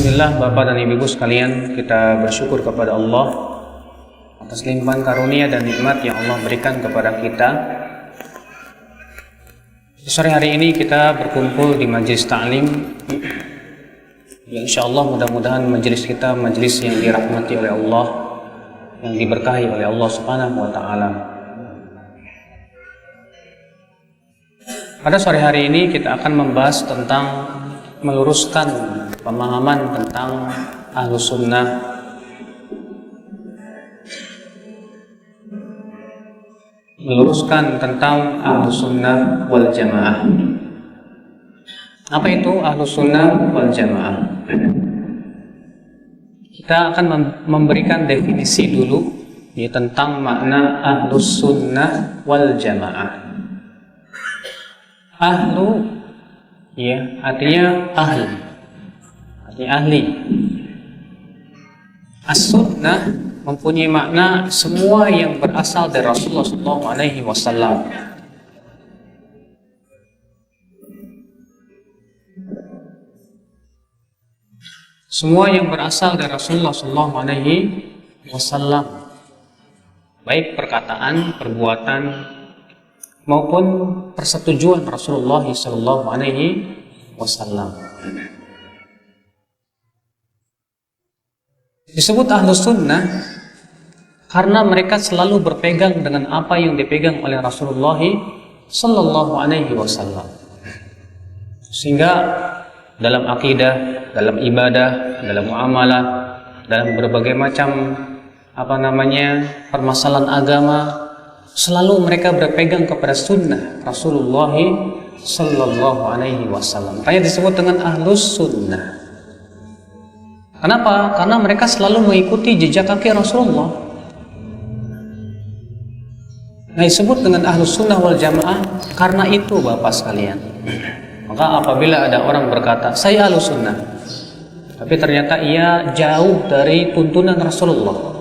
Bismillah, Bapak dan Ibu sekalian, kita bersyukur kepada Allah atas limpahan karunia dan nikmat yang Allah berikan kepada kita. Sore hari ini kita berkumpul di majelis ta'lim. Ya, insyaallah mudah-mudahan majelis kita majelis yang dirahmati oleh Allah, yang diberkahi oleh Allah Subhanahu wa taala. Pada sore hari ini kita akan membahas tentang meluruskan pemahaman tentang Ahlus Sunnah. Meluruskan tentang Ahlus Sunnah wal Jamaah. Apa itu Ahlus Sunnah wal Jamaah? Kita akan memberikan definisi dulu ya, tentang makna Ahlus Sunnah wal Jamaah. Ahlu ya, artinya ahli, artinya ahli. As-sunnah mempunyai makna semua yang berasal dari Rasulullah SAW. Semua yang berasal dari Rasulullah SAW, baik perkataan, perbuatan, maupun persetujuan Rasulullah SAW. Disebut Ahlus Sunnah karena mereka selalu berpegang dengan apa yang dipegang oleh Rasulullah SAW. Sehingga dalam akidah, dalam ibadah, dalam muamalah, dalam berbagai macam permasalahan agama, selalu mereka berpegang kepada sunnah Rasulullah SAW. Makanya disebut dengan Ahlus Sunnah. Kenapa? Karena mereka selalu mengikuti jejak kaki Rasulullah. Nah, disebut dengan Ahlus Sunnah wal Jamaah karena itu, Bapak sekalian. Maka apabila ada orang berkata, saya Ahlus Sunnah, tapi ternyata ia jauh dari tuntunan Rasulullah.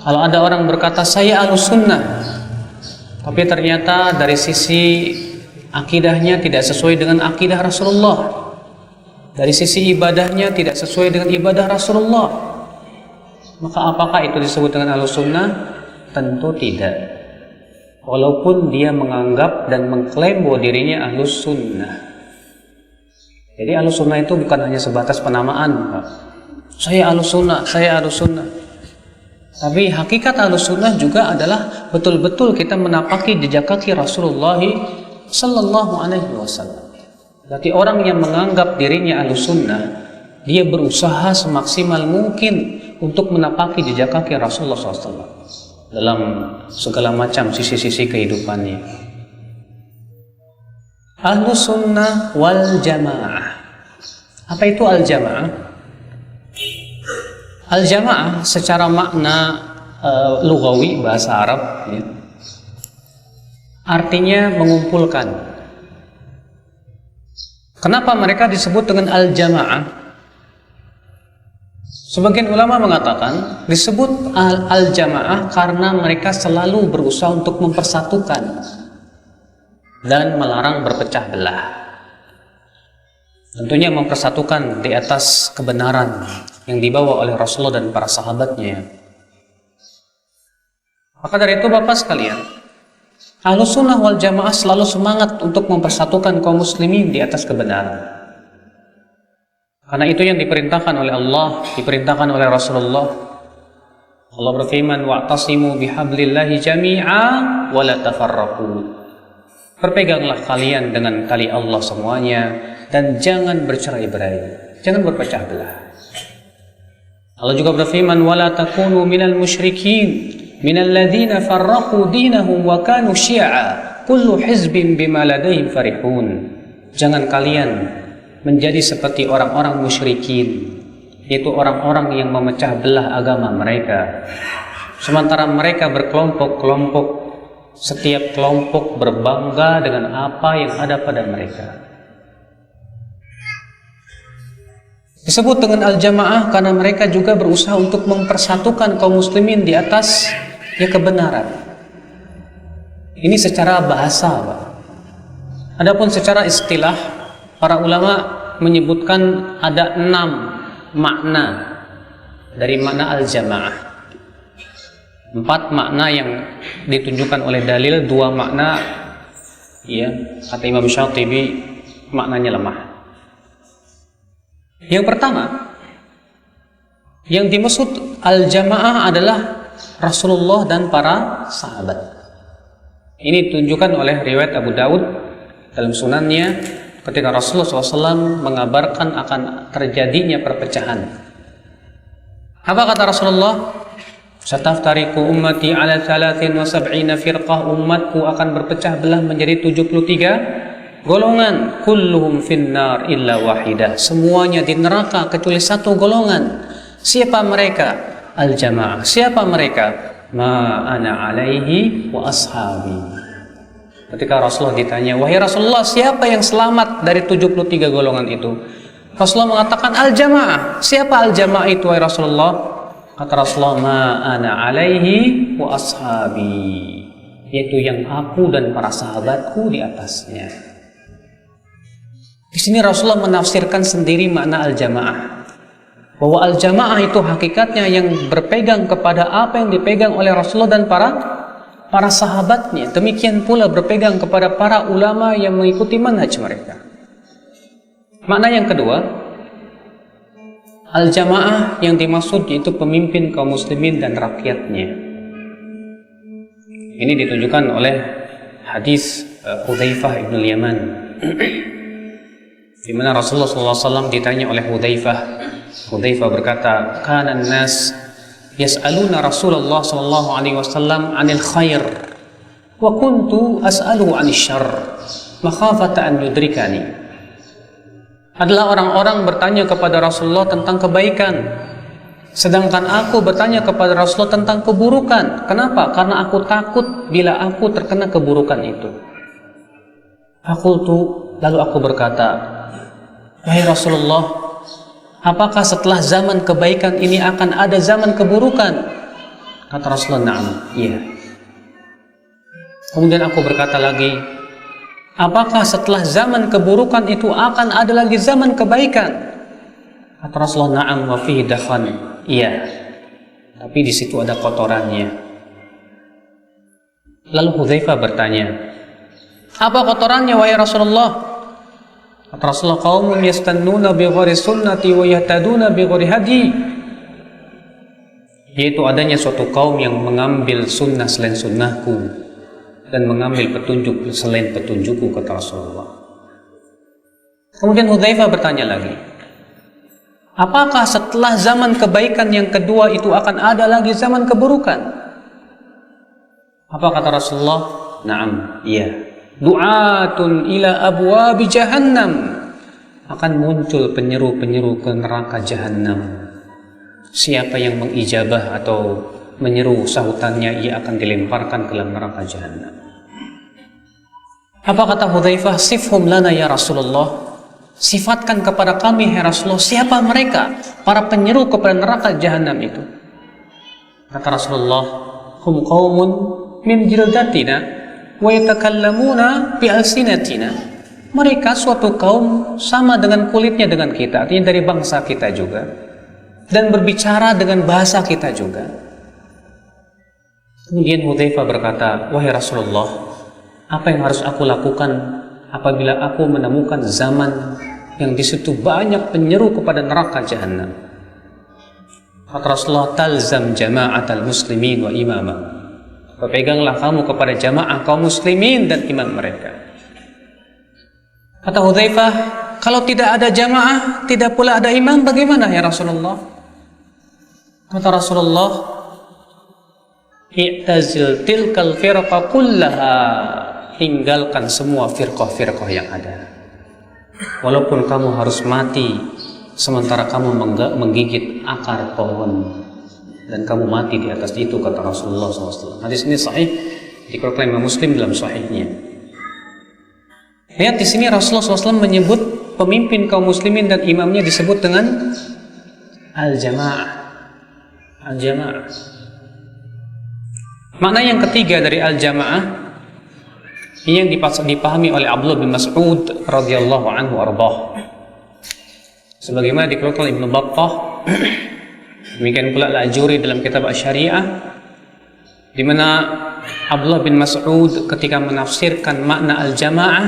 Kalau ada orang berkata, saya Ahlus Sunnah, tapi ternyata dari sisi akidahnya tidak sesuai dengan akidah Rasulullah, dari sisi ibadahnya tidak sesuai dengan ibadah Rasulullah, maka apakah itu disebut dengan Ahlus Sunnah? Tentu tidak. Walaupun dia menganggap dan mengklaim bahwa dirinya Ahlus Sunnah. Jadi Ahlus Sunnah itu bukan hanya sebatas penamaan, Pak. Saya Ahlus Sunnah, saya Ahlus Sunnah. Tapi hakikat Ahlus Sunnah juga adalah betul-betul kita menapaki jejak kaki Rasulullah SAW. Berarti orang yang menganggap dirinya Ahlus Sunnah, dia berusaha semaksimal mungkin untuk menapaki jejak kaki Rasulullah SAW dalam segala macam sisi-sisi kehidupannya. Ahlus Sunnah wal Jamaah. Apa itu al-Jamaah? Al-Jamaah secara makna lugawi bahasa Arab ya, artinya mengumpulkan. Kenapa mereka disebut dengan al-Jamaah? Sebagian ulama mengatakan disebut al-Jamaah karena mereka selalu berusaha untuk mempersatukan dan melarang berpecah belah. Tentunya mempersatukan di atas kebenaran yang dibawa oleh Rasulullah dan para sahabatnya. Maka dari itu, Bapak sekalian, Ahlus Sunnah wal Jamaah selalu semangat untuk mempersatukan kaum muslimin di atas kebenaran. Karena itu yang diperintahkan oleh Allah, diperintahkan oleh Rasulullah. Allah berfirman, wa'tasimu bihablillahi jami'a wa la tafarraqu. Berpeganglah kalian dengan tali Allah semuanya dan jangan bercerai-berai, jangan berpecah belah. Allah juga berfirman, wala takunu minal musyrikin minal ladzina farraqu dinahum wa kanu syi'a kullu hizbin bima ladaihim farihun. Jangan kalian menjadi seperti orang-orang musyrikin, yaitu orang-orang yang memecah belah agama mereka, sementara mereka berkelompok-kelompok, setiap kelompok berbangga dengan apa yang ada pada mereka. Disebut dengan al-Jamaah karena mereka juga berusaha untuk mempersatukan kaum muslimin di atas kebenaran. Ini secara bahasa, Pak. Adapun secara istilah, para ulama menyebutkan ada 6 makna dari makna al-jamaah. 4 makna yang ditunjukkan oleh dalil, 2 makna ya kata Imam Syatibi maknanya lemah. Yang pertama, yang dimaksud al-jamaah adalah Rasulullah dan para sahabat. Ini ditunjukkan oleh riwayat Abu Daud dalam sunannya ketika Rasulullah SAW mengabarkan akan terjadinya perpecahan. Apa kata Rasulullah? Sataftariqu ummati ala 73 firqah, umatku akan berpecah belah menjadi 73 golongan, kulluhum finnar illa wahidah, semuanya di neraka kecuali 1 golongan. Siapa mereka? Al-jamaah. Siapa mereka? Ma ana alaihi wa ashabi. Ketika Rasulullah ditanya, wahai Rasulullah, siapa yang selamat dari 73 golongan itu? Rasulullah mengatakan al-jamaah. Siapa al-jamaah itu wahai Rasulullah? Kata Rasulullah, ma ana alaihi wa ashabi, yaitu yang aku dan para sahabatku di atasnya. Di sini Rasulullah menafsirkan sendiri makna al-jamaah, bahwa al-jamaah itu hakikatnya yang berpegang kepada apa yang dipegang oleh Rasulullah dan para sahabatnya. Demikian pula berpegang kepada para ulama yang mengikuti manhaj mereka. Makna yang kedua, al-jamaah yang dimaksud yaitu pemimpin kaum muslimin dan rakyatnya. Ini ditunjukkan oleh hadis Hudzaifah bin Yaman, di mana Rasulullah SAW ditanya oleh Hudzaifah. Hudzaifah berkata, "Kana an-nas yas'aluna Rasulullah SAW 'anil khair, wa kuntu as'aluhu 'anil syarr, makhafata an yudrikani." Adalah orang-orang bertanya kepada Rasulullah tentang kebaikan, sedangkan aku bertanya kepada Rasulullah tentang keburukan. Kenapa? Karena aku takut bila aku terkena keburukan itu. Lalu aku berkata, wahai Rasulullah, apakah setelah zaman kebaikan ini akan ada zaman keburukan? Kata Rasulullah, na'am, iya. Kemudian aku berkata lagi, apakah setelah zaman keburukan itu akan ada lagi zaman kebaikan? Kata Rasulullah, na'am wa fihi dakhan, iya, tapi di situ ada kotorannya. Lalu Hudzaifah bertanya, apa kotorannya wahai Rasulullah? Kata Rasulullah, qaumun yastannuna bi ghairi sunnati wa yahtaduna bi ghairi hadi, yaitu adanya suatu kaum yang mengambil sunnah selain sunnahku dan mengambil petunjuk selain petunjukku, kata Rasulullah. Kemudian Hudzaifah bertanya lagi, apakah setelah zaman kebaikan yang kedua itu akan ada lagi zaman keburukan? Apa kata Rasulullah? Naam, iya. Du'atun ila abwabi jahannam, akan muncul penyeru-penyeru ke neraka jahannam. Siapa yang mengijabah atau menyeru sahutannya, ia akan dilemparkan ke dalam neraka jahannam. Apa kata Hudzaifah? Sifhum lana ya Rasulullah, sifatkan kepada kami ya Rasulullah, siapa mereka para penyeru kepada neraka jahannam itu? Kata Rasulullah, hum qaumun min jildatina wa yatakallamuna bi alsinatina, mereka suatu kaum sama dengan kulitnya dengan kita, artinya dari bangsa kita juga, dan berbicara dengan bahasa kita juga. Kemudian Hudzaifah berkata, wahai Rasulullah, apa yang harus aku lakukan apabila aku menemukan zaman yang di situ banyak penyeru kepada neraka jahannam? Kata Rasulullah, talzam jama'atal muslimin wa imamah, berpeganglah kamu kepada jamaah kaum muslimin dan imam mereka. Kata Hudzaifah, kalau tidak ada jamaah, tidak pula ada imam, bagaimana ya Rasulullah? Kata Rasulullah, i'tazil tilkal firqa kullaha, tinggalkan semua firqah-firqah yang ada. Walaupun kamu harus mati sementara kamu menggigit akar pohon, dan kamu mati di atas itu, kata Rasulullah SAW. Hadis ini sahih, dikeluarkan Imam Muslim dalam sahihnya. Lihat di sini Rasulullah SAW menyebut pemimpin kaum muslimin dan imamnya disebut dengan al-jamaah. Al-jamaah. Makna yang ketiga dari al-jamaah ini yang dipahami oleh Abdullah bin Mas'ud radhiyallahu anhu arbah. Sebagaimana dikeluarkan oleh Ibnu Battah, demikian pula Al-Ajuri dalam kitab Asy-Syariah, di mana Abdullah bin Mas'ud ketika menafsirkan makna al-jamaah,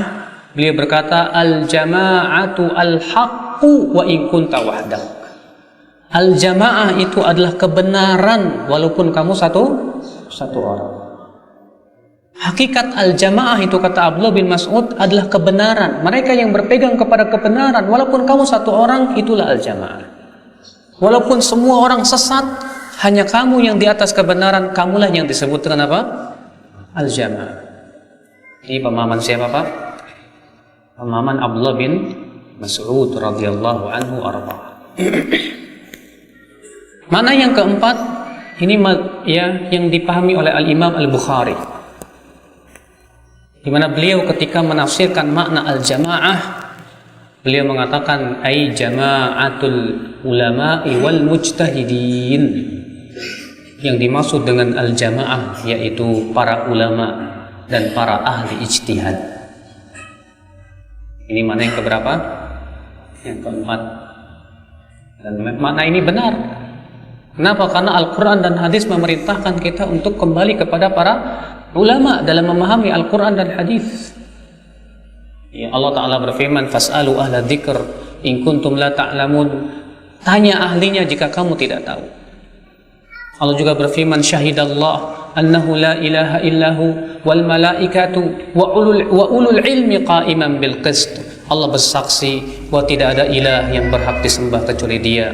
beliau berkata, al-jama'atu al-haqqu wa in kunta wahdak. Al-jamaah itu adalah kebenaran walaupun kamu satu orang. Hakikat al-jamaah itu, kata Abdullah bin Mas'ud, adalah kebenaran. Mereka yang berpegang kepada kebenaran walaupun kamu satu orang, itulah al-jamaah. Walaupun semua orang sesat, hanya kamu yang di atas kebenaran, kamulah yang disebut dengan apa? Al-jamaah. Ini pemahaman siapa, Pak? Pemahaman Abdullah bin Mas'ud radhiyallahu anhu arba. Mana yang keempat, ini ya yang dipahami oleh Al-Imam Al-Bukhari, di mana beliau ketika menafsirkan makna al-jamaah, beliau mengatakan ai jama'atul ulama'i wal mujtahidin. Yang dimaksud dengan al-jamaah yaitu para ulama dan para ahli ijtihad. Ini mana yang keberapa? Yang keempat. Dan makna ini benar. Kenapa? Karena Al-Quran dan hadis memerintahkan kita untuk kembali kepada para ulama dalam memahami Al-Quran dan hadis. Ya, Allah Ta'ala berfirman, fas'alu ahla dzikr in kuntum la ta'lamun. Tanya ahlinya jika kamu tidak tahu. Allah juga berfirman, syahidallah annahu la ilaha illahu wal malaikatu wa ulul ilmi qa'iman bil qist. Allah bersaksi bahwa tidak ada ilah yang berhak disembah kecuali Dia.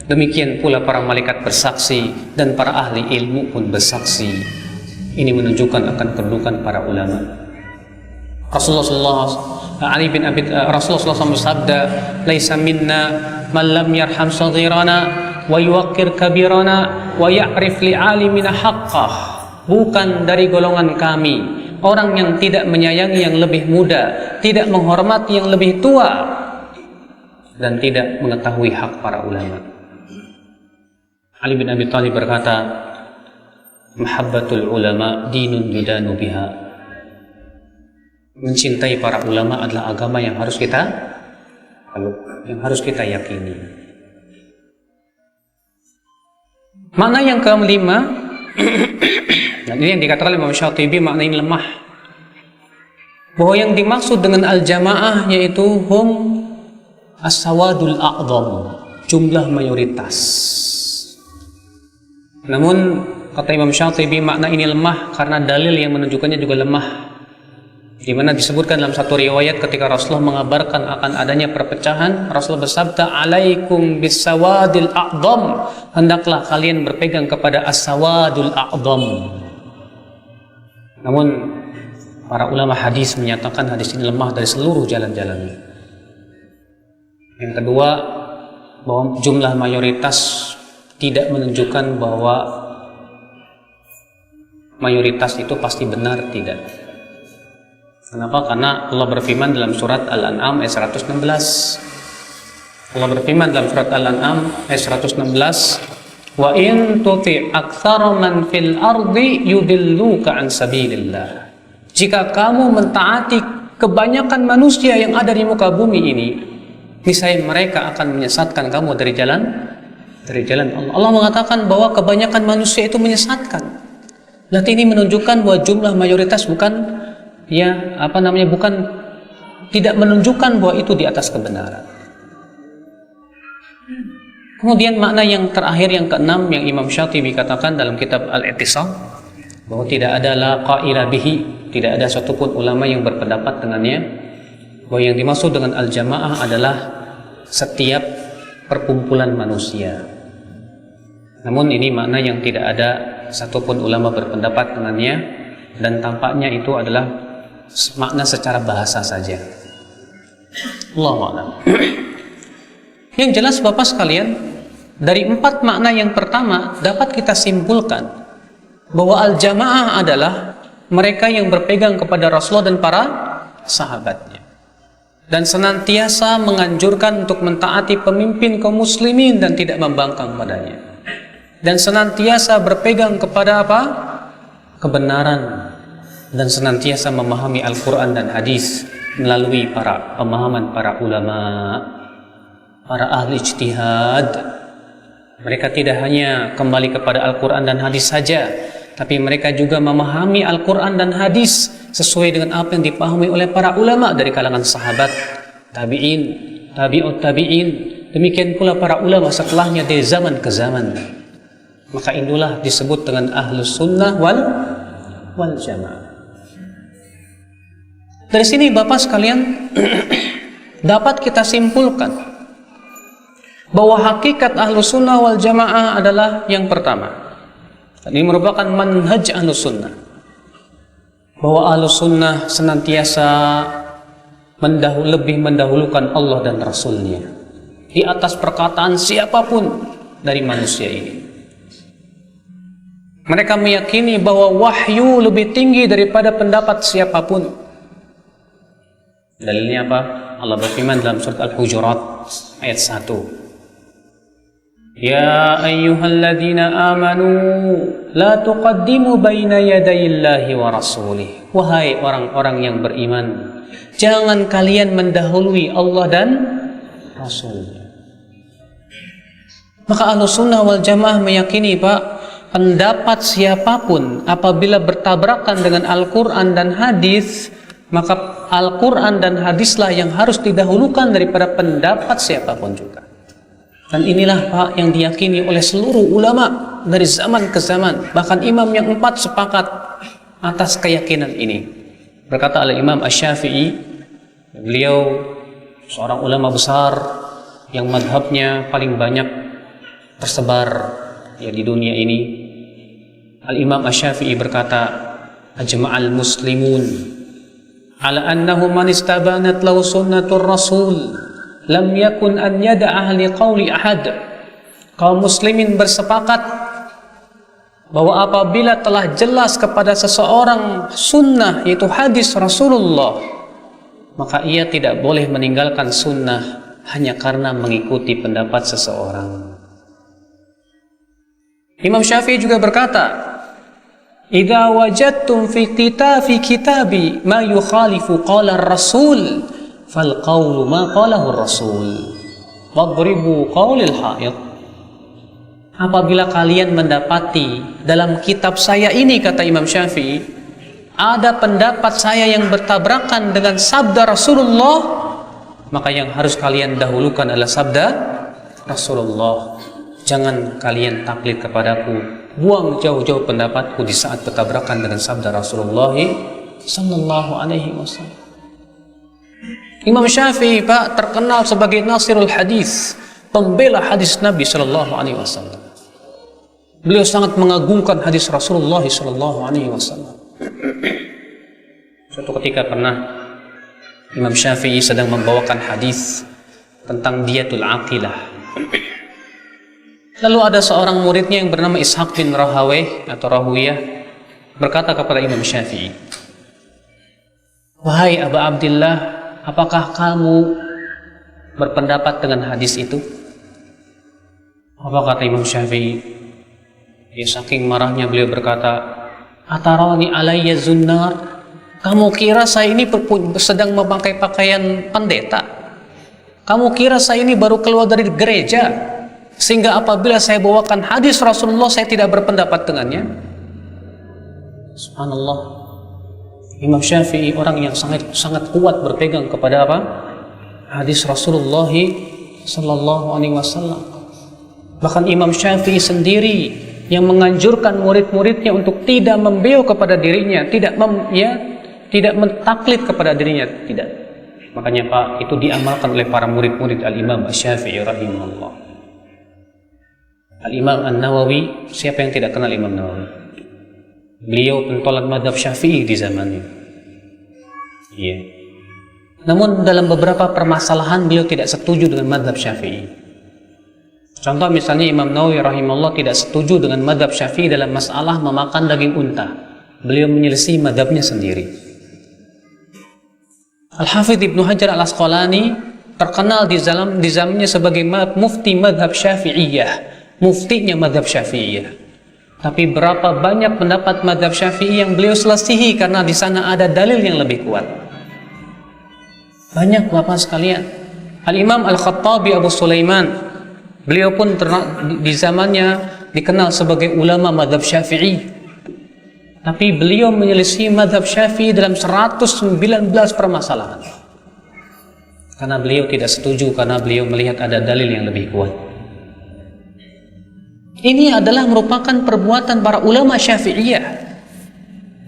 Demikian pula para malaikat bersaksi dan para ahli ilmu pun bersaksi. Ini menunjukkan akan kedudukan para ulama. Rasulullah SAW bersabda, "Laisa minna man lam yarham saghirana wa yuwaqqir kabirana wa ya'rif li'alimina haqqah." Bukan dari golongan kami orang yang tidak menyayangi yang lebih muda, tidak menghormati yang lebih tua, dan tidak mengetahui hak para ulama. Ali bin Abi Thalib berkata, mahabbatul ulama dinun yudanu biha. Mencintai para ulama adalah agama yang harus kita yakini. Makna yang kelima, dan ini yang dikatakan oleh Imam Syatibi, makna ini lemah. Bahwa yang dimaksud dengan al-jamaah yaitu hum as-sawadul a'dham, jumlah mayoritas. Namun kata Imam Syatibi, makna ini lemah karena dalil yang menunjukkannya juga lemah. Di mana disebutkan dalam satu riwayat ketika Rasulullah mengabarkan akan adanya perpecahan, Rasulullah bersabda, "Alaikum bisawadil a'dham." Hendaklah kalian berpegang kepada as-sawadul a'dham. Namun para ulama hadis menyatakan hadis ini lemah dari seluruh jalan-jalannya. Yang kedua, bahwa jumlah mayoritas tidak menunjukkan bahwa mayoritas itu pasti benar, tidak. Kenapa? Karena Allah berfirman dalam surat Al-An'am ayat 116. Allah berfirman dalam surat Al-An'am ayat 116, "Wa in tuti' aktsara man fil ardi yudilluka an sabilillah." Jika kamu mentaati kebanyakan manusia yang ada di muka bumi ini, niscaya mereka akan menyesatkan kamu dari jalan Allah. Allah mengatakan bahwa kebanyakan manusia itu menyesatkan. Berarti ini menunjukkan bahwa jumlah mayoritas bukan tidak menunjukkan bahwa itu di atas kebenaran. Kemudian makna yang terakhir, yang keenam, yang Imam Syatibi katakan dalam kitab Al-I'tisam, bahwa tidak ada la qaila bihi, tidak ada satupun ulama yang berpendapat dengannya, bahwa yang dimaksud dengan al-jamaah adalah setiap perkumpulan manusia. Namun ini makna yang tidak ada satupun ulama berpendapat dengannya, dan tampaknya itu adalah makna secara bahasa saja. Allahu a'lam. Yang jelas Bapak sekalian, dari 4 makna yang pertama dapat kita simpulkan bahwa al-jamaah adalah mereka yang berpegang kepada Rasulullah dan para sahabatnya, dan senantiasa menganjurkan untuk mentaati pemimpin kaum muslimin dan tidak membangkang padanya, dan senantiasa berpegang kepada apa? Kebenaran, dan senantiasa memahami Al-Quran dan hadis melalui pemahaman para ulama. para ahli ijtihad. Mereka tidak hanya kembali kepada Al-Quran dan hadis saja, tapi mereka juga memahami Al-Quran dan hadis sesuai dengan apa yang dipahami oleh para ulama dari kalangan sahabat, tabi'in, tabi'ut tabi'in. Demikian pula para ulama setelahnya dari zaman ke zaman. Maka inilah disebut dengan ahlus sunnah wal jamaah. Dari sini Bapak sekalian dapat kita simpulkan bahwa hakikat ahlus sunnah wal jamaah adalah yang pertama. Ini merupakan manhaj ahlus sunnah, bahwa ahlus sunnah senantiasa lebih mendahulukan Allah dan Rasulnya di atas perkataan siapapun dari manusia ini. Mereka meyakini bahwa wahyu lebih tinggi daripada pendapat siapapun. Dalilnya apa? Allah berfirman dalam surat Al-Hujurat ayat 1. Ya ayyuhalladzina amanu la tuqaddimu baina yadayillahi wa rasulih. Wahai orang-orang yang beriman, jangan kalian mendahului Allah dan Rasulnya. Maka Ahlussunnah wal Jamaah meyakini, Pak, pendapat siapapun apabila bertabrakan dengan Al-Quran dan hadis, maka Al-Quran dan hadislah yang harus didahulukan daripada pendapat siapapun juga. Dan inilah, Pak, yang diyakini oleh seluruh ulama dari zaman ke zaman. Bahkan imam yang 4 sepakat atas keyakinan ini. Berkata oleh Imam Asy-Syafi'i, beliau seorang ulama besar yang madhabnya paling banyak tersebar ya di dunia ini. Al-Imam Asy-Syafi'i berkata, ajma'al muslimun ala annahu man istabanat lahu sunnatur rasul lam yakun an yada'a li qawli ahad. Kaum muslimin bersepakat bahwa apabila telah jelas kepada seseorang sunnah, yaitu hadis Rasulullah, maka ia tidak boleh meninggalkan sunnah hanya karena mengikuti pendapat seseorang. Imam Syafi'i juga berkata, idza wajadtum fi kitabi ma yukhalifu qala ar-rasul fal qawlu ma qalahu ar-rasul wadribu qawlil haid. Apabila kalian mendapati dalam kitab saya ini, kata Imam Syafi'i, ada pendapat saya yang bertabrakan dengan sabda Rasulullah, maka yang harus kalian dahulukan adalah sabda Rasulullah. Jangan kalian taklid kepadaku, buang jauh-jauh pendapatku di saat bertabrakan dengan sabda Rasulullah sallallahu alaihi wasallam. Imam Syafi'i, Pak, terkenal sebagai nasirul hadis, pembela hadis Nabi sallallahu alaihi wasallam. Beliau sangat mengagungkan hadis Rasulullah sallallahu alaihi wasallam. Suatu ketika pernah Imam Syafi'i sedang membawakan hadis tentang diyatul aqilah. Lalu ada seorang muridnya yang bernama Ishaq bin Rahawayh atau Rahawiyah berkata kepada Imam Syafi'i, wahai Aba Abdillah, apakah kamu berpendapat dengan hadis itu? Apa kata Imam Syafi'i? Ya, saking marahnya beliau berkata, atarani alayya zunnar, kamu kira saya ini sedang memakai pakaian pendeta? Kamu kira saya ini baru keluar dari gereja sehingga apabila saya bawakan hadis Rasulullah saya tidak berpendapat dengannya? Subhanallah. Imam Syafi'i orang yang sangat kuat berpegang kepada apa? Hadis Rasulullah sallallahu alaihi wasallam. Bahkan Imam Syafi'i sendiri yang menganjurkan murid-muridnya untuk tidak membeu kepada dirinya, tidak mentaklid kepada dirinya, tidak. Makanya, Pak, itu diamalkan oleh para murid-murid Al-Imam Asy-Syafi'i rahimahullah. Al-Imam An-Nawawi, siapa yang tidak kenal Imam Nawawi? Beliau pentolan mazhab Syafi'i di zamannya. Iya. Namun dalam beberapa permasalahan beliau tidak setuju dengan mazhab Syafi'i. Contoh misalnya Imam Nawawi rahimahullah tidak setuju dengan mazhab Syafi'i dalam masalah memakan daging unta. Beliau menyelisih mazhabnya sendiri. Al-Hafidz Ibnu Hajar Al-Asqalani terkenal di zamannya sebagai mufti mazhab Syafi'iyah, muftinya mazhab Syafi'iyah. Tapi berapa banyak pendapat mazhab Syafi'i yang beliau selesihi karena di sana ada dalil yang lebih kuat. Banyak Bapak sekalian. Al-Imam Al-Khattabi Abu Sulaiman, beliau pun di zamannya dikenal sebagai ulama mazhab Syafi'i. Tapi beliau menyelisih mazhab Syafi'i dalam 119 permasalahan. Karena beliau tidak setuju, karena beliau melihat ada dalil yang lebih kuat. Ini adalah merupakan perbuatan para ulama Syafi'iyah.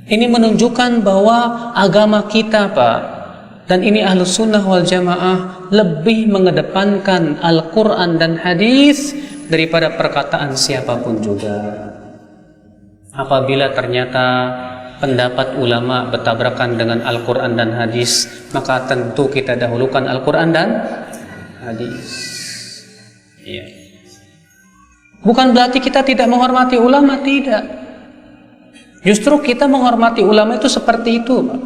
Ini menunjukkan bahwa agama kita, Pak, dan ini Ahlus Sunnah wal Jamaah lebih mengedepankan Al-Quran dan hadis daripada perkataan siapapun juga. Apabila ternyata pendapat ulama bertabrakan dengan Al-Quran dan hadis, maka tentu kita dahulukan Al-Quran dan hadis. Ya. Bukan berarti kita tidak menghormati ulama, tidak. Justru kita menghormati ulama itu seperti itu, Pak.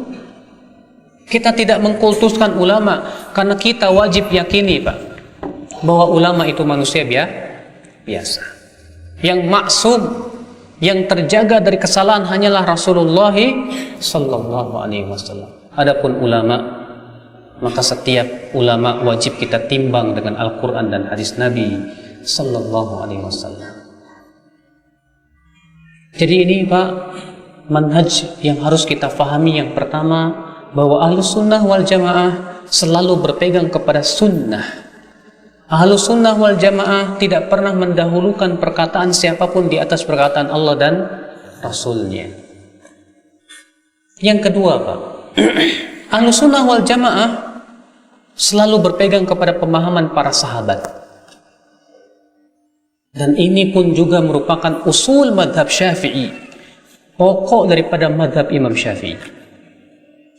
Kita tidak mengkultuskan ulama, karena kita wajib yakini, Pak, bahwa ulama itu manusia biasa. Yang maksum, yang terjaga dari kesalahan hanyalah Rasulullah sallallahu alaihi wasallam. Adapun ulama, maka setiap ulama wajib kita timbang dengan Al-Quran dan hadis Nabi sallallahu alaihi wasallam. Jadi ini, Pak, manhaj yang harus kita fahami. Yang pertama, bahwa Ahlus Sunnah wal Jamaah selalu berpegang kepada sunnah. Ahlus Sunnah wal Jamaah tidak pernah mendahulukan perkataan siapapun di atas perkataan Allah dan Rasulnya. Yang kedua, Pak, Ahlus Sunnah wal Jamaah selalu berpegang kepada pemahaman para sahabat. Dan ini pun juga merupakan usul madhab Syafi'i, pokok daripada madhab Imam Syafi'i.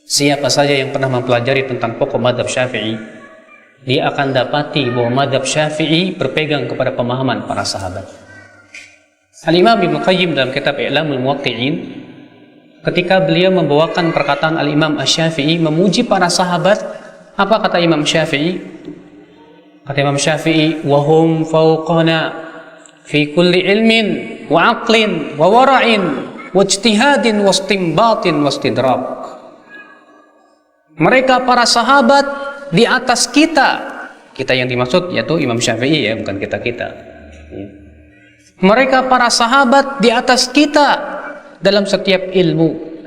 Siapa saja yang pernah mempelajari tentang pokok madhab Syafi'i, dia akan dapati bahwa madhab Syafi'i berpegang kepada pemahaman para sahabat. Al-Imam Ibnu Qayyim dalam kitab I'lamul Muwaqqi'in, ketika beliau membawakan perkataan Al-Imam Asy-Syafi'i memuji para sahabat, apa kata Imam Syafi'i? Kata Imam Syafi'i, "Wahum fawqana fi kulli ilmin wa aqlin wa wara'in wa ijtihadin wa istinbatin wa istidrak." Mereka para sahabat di atas kita yang dimaksud yaitu Imam Syafi'i, ya, bukan kita. Mereka para sahabat di atas kita dalam setiap ilmu,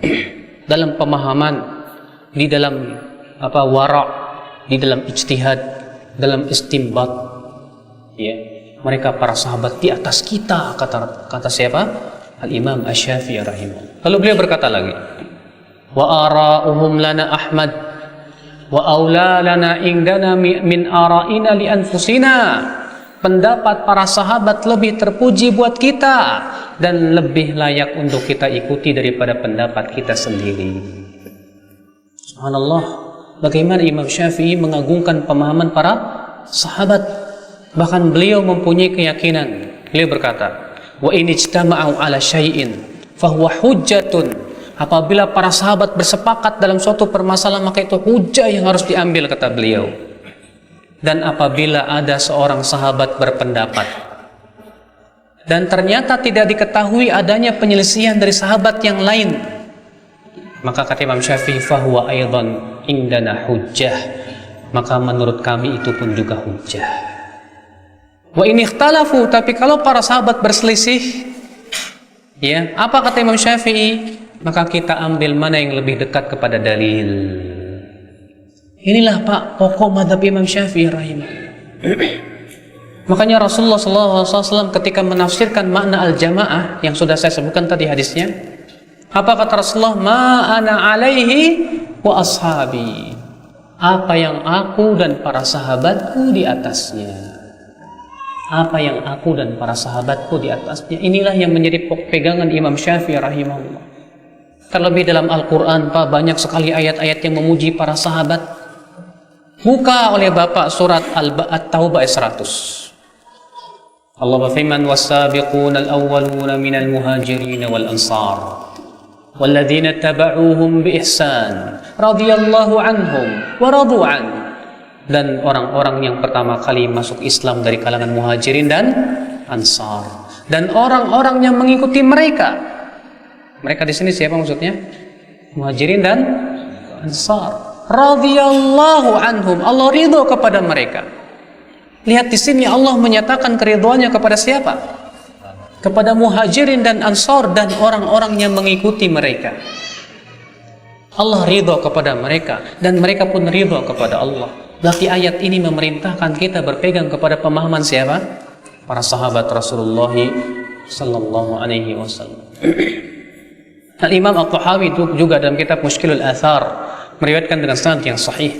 dalam pemahaman, di dalam wara', di dalam ijtihad, dalam istinbat. Ya, mereka para sahabat di atas kita, kata siapa? Al-Imam Asy-Syafi'i rahimahullah. Lalu beliau berkata lagi, wa ara'uhum lana Ahmad wa aula lana indana min ara'ina li anfusina. Pendapat para sahabat lebih terpuji buat kita dan lebih layak untuk kita ikuti daripada pendapat kita sendiri. Subhanallah, bagaimana Imam Syafi'i mengagungkan pemahaman para sahabat. Bahkan beliau mempunyai keyakinan, beliau berkata, wa in ijtama'u ala syai'in fahuwa hujjatun. Apabila para sahabat bersepakat dalam suatu permasalahan, maka itu hujah yang harus diambil, kata beliau. Dan apabila ada seorang sahabat berpendapat dan ternyata tidak diketahui adanya penyelisihan dari sahabat yang lain, maka kata Imam Syafi'i, fahuwa aidan indana hujjah, maka menurut kami itu pun juga hujjah. Wa in ikhtalafu, tapi kalau para sahabat berselisih, ya, apa kata Imam Syafi'i? Maka kita ambil mana yang lebih dekat kepada dalil. Inilah, Pak, pokok madhab Imam Syafi'i rahimahullah. Makanya Rasulullah SAW ketika menafsirkan makna al-jamaah yang sudah saya sebutkan tadi hadisnya, apa kata Rasulullah? Ma ana alaihi wa ashabi. Apa yang aku dan para sahabatku di atasnya. Apa yang aku dan para sahabatku di atasnya. Inilah yang menjadi pegangan Imam Syafi'i rahimahullah. Terlebih dalam Al-Quran, Pak, banyak sekali ayat-ayat yang memuji para sahabat. Buka oleh Bapak surat At-Taubah ayat 100. Allah berfirman, was-sabiquna al-awwaluna minal muhajirin wal ansar walladzina taba'uuhum bi ihsan radhiyallahu anhum wa radu an. Dan orang-orang yang pertama kali masuk Islam dari kalangan muhajirin dan ansar, dan orang-orang yang mengikuti mereka. Mereka di sini siapa maksudnya? Muhajirin dan ansar. radhiyallahu anhum, Allah ridho kepada mereka. Lihat di sini Allah menyatakan keridhoannya kepada siapa? Kepada muhajirin dan ansar dan orang-orang yang mengikuti mereka. Allah ridho kepada mereka dan mereka pun ridho kepada Allah. Berarti ayat ini memerintahkan kita berpegang kepada pemahaman siapa? Para sahabat Rasulullah sallallahu alaihi wasallam. Al-Imam At-Tahawi juga dalam kitab Mushkilul Athar meriwayatkan dengan sanad yang sahih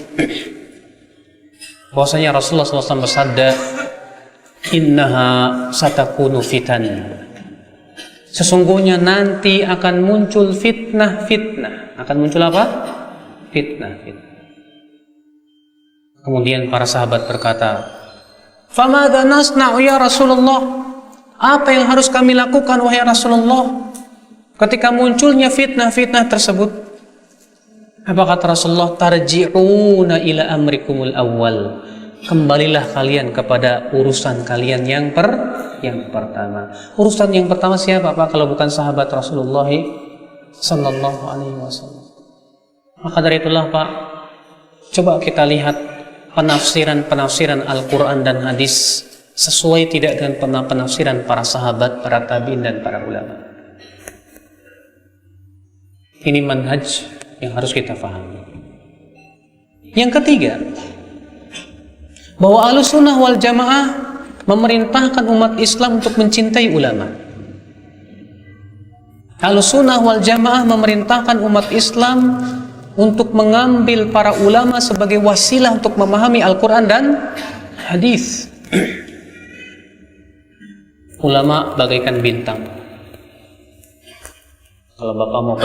bahwasanya Rasulullah SAW bersabda, innaha satakunu fitan, sesungguhnya nanti akan muncul fitnah. Akan muncul apa? Fitnah. Kemudian para sahabat berkata, famadza nasna'u ya Rasulullah, apa yang harus kami lakukan wahai Rasulullah ketika munculnya fitnah tersebut? Apa kata Rasulullah? Tarji'una ila amrikumul awwal, kembalilah kalian kepada urusan kalian yang pertama. Urusan yang pertama siapa Pak kalau bukan sahabat Rasulullah sallallahu alaihi wasallam? Maka dari itulah Pak, coba kita lihat penafsiran Al-Quran dan hadis sesuai tidak dengan penafsiran para sahabat, para tabi'in dan para ulama. Ini manhaj yang harus kita pahami. Yang ketiga, bahwa Ahlussunnah wal Jamaah memerintahkan umat Islam untuk mencintai ulama. Ahlussunnah wal Jamaah memerintahkan umat Islam untuk mengambil para ulama sebagai wasilah untuk memahami Al-Quran dan hadis. Ulama bagaikan bintang. Kalau Bapak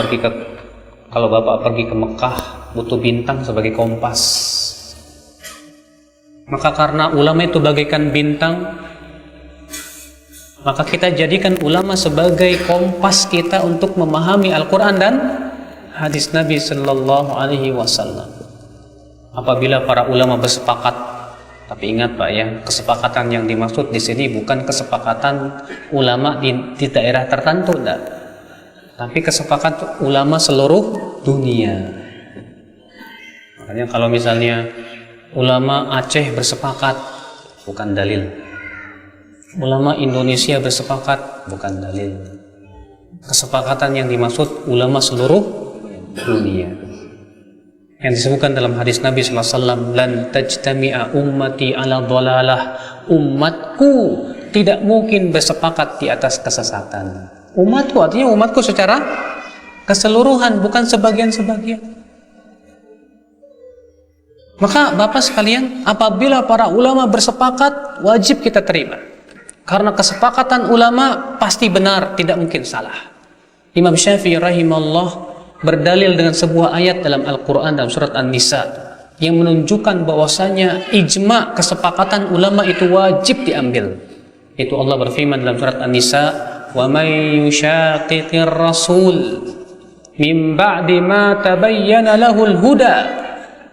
pergi ke Mekah, butuh bintang sebagai kompas. Maka karena ulama itu bagaikan bintang, maka kita jadikan ulama sebagai kompas kita untuk memahami Al-Quran dan hadis Nabi Sallallahu Alaihi Wasallam. Apabila para ulama bersepakat, tapi ingat Pak ya, kesepakatan yang dimaksud di sini bukan kesepakatan ulama di daerah tertentu, enggak. Tapi kesepakatan ulama seluruh dunia. Makanya kalau misalnya ulama Aceh bersepakat, bukan dalil. Ulama Indonesia bersepakat, bukan dalil. Kesepakatan yang dimaksud ulama seluruh dunia. Yang disebutkan dalam hadis Nabi SAW, lan tajtami'a ummati ala dhalalah, umatku tidak mungkin bersepakat di atas kesesatan. Umatku artinya umatku secara keseluruhan, bukan sebagian-sebagian. Maka Bapak sekalian, apabila para ulama bersepakat, wajib kita terima. Karena kesepakatan ulama pasti benar, tidak mungkin salah. Imam Syafi'i rahimahullah berdalil dengan sebuah ayat dalam Al-Quran dalam surat An-Nisa yang menunjukkan bahwasanya ijma' kesepakatan ulama itu wajib diambil. Itu Allah berfirman dalam surat An-Nisa, wa may yushaqiqir rasul min ba'di ma tabayyana lahul huda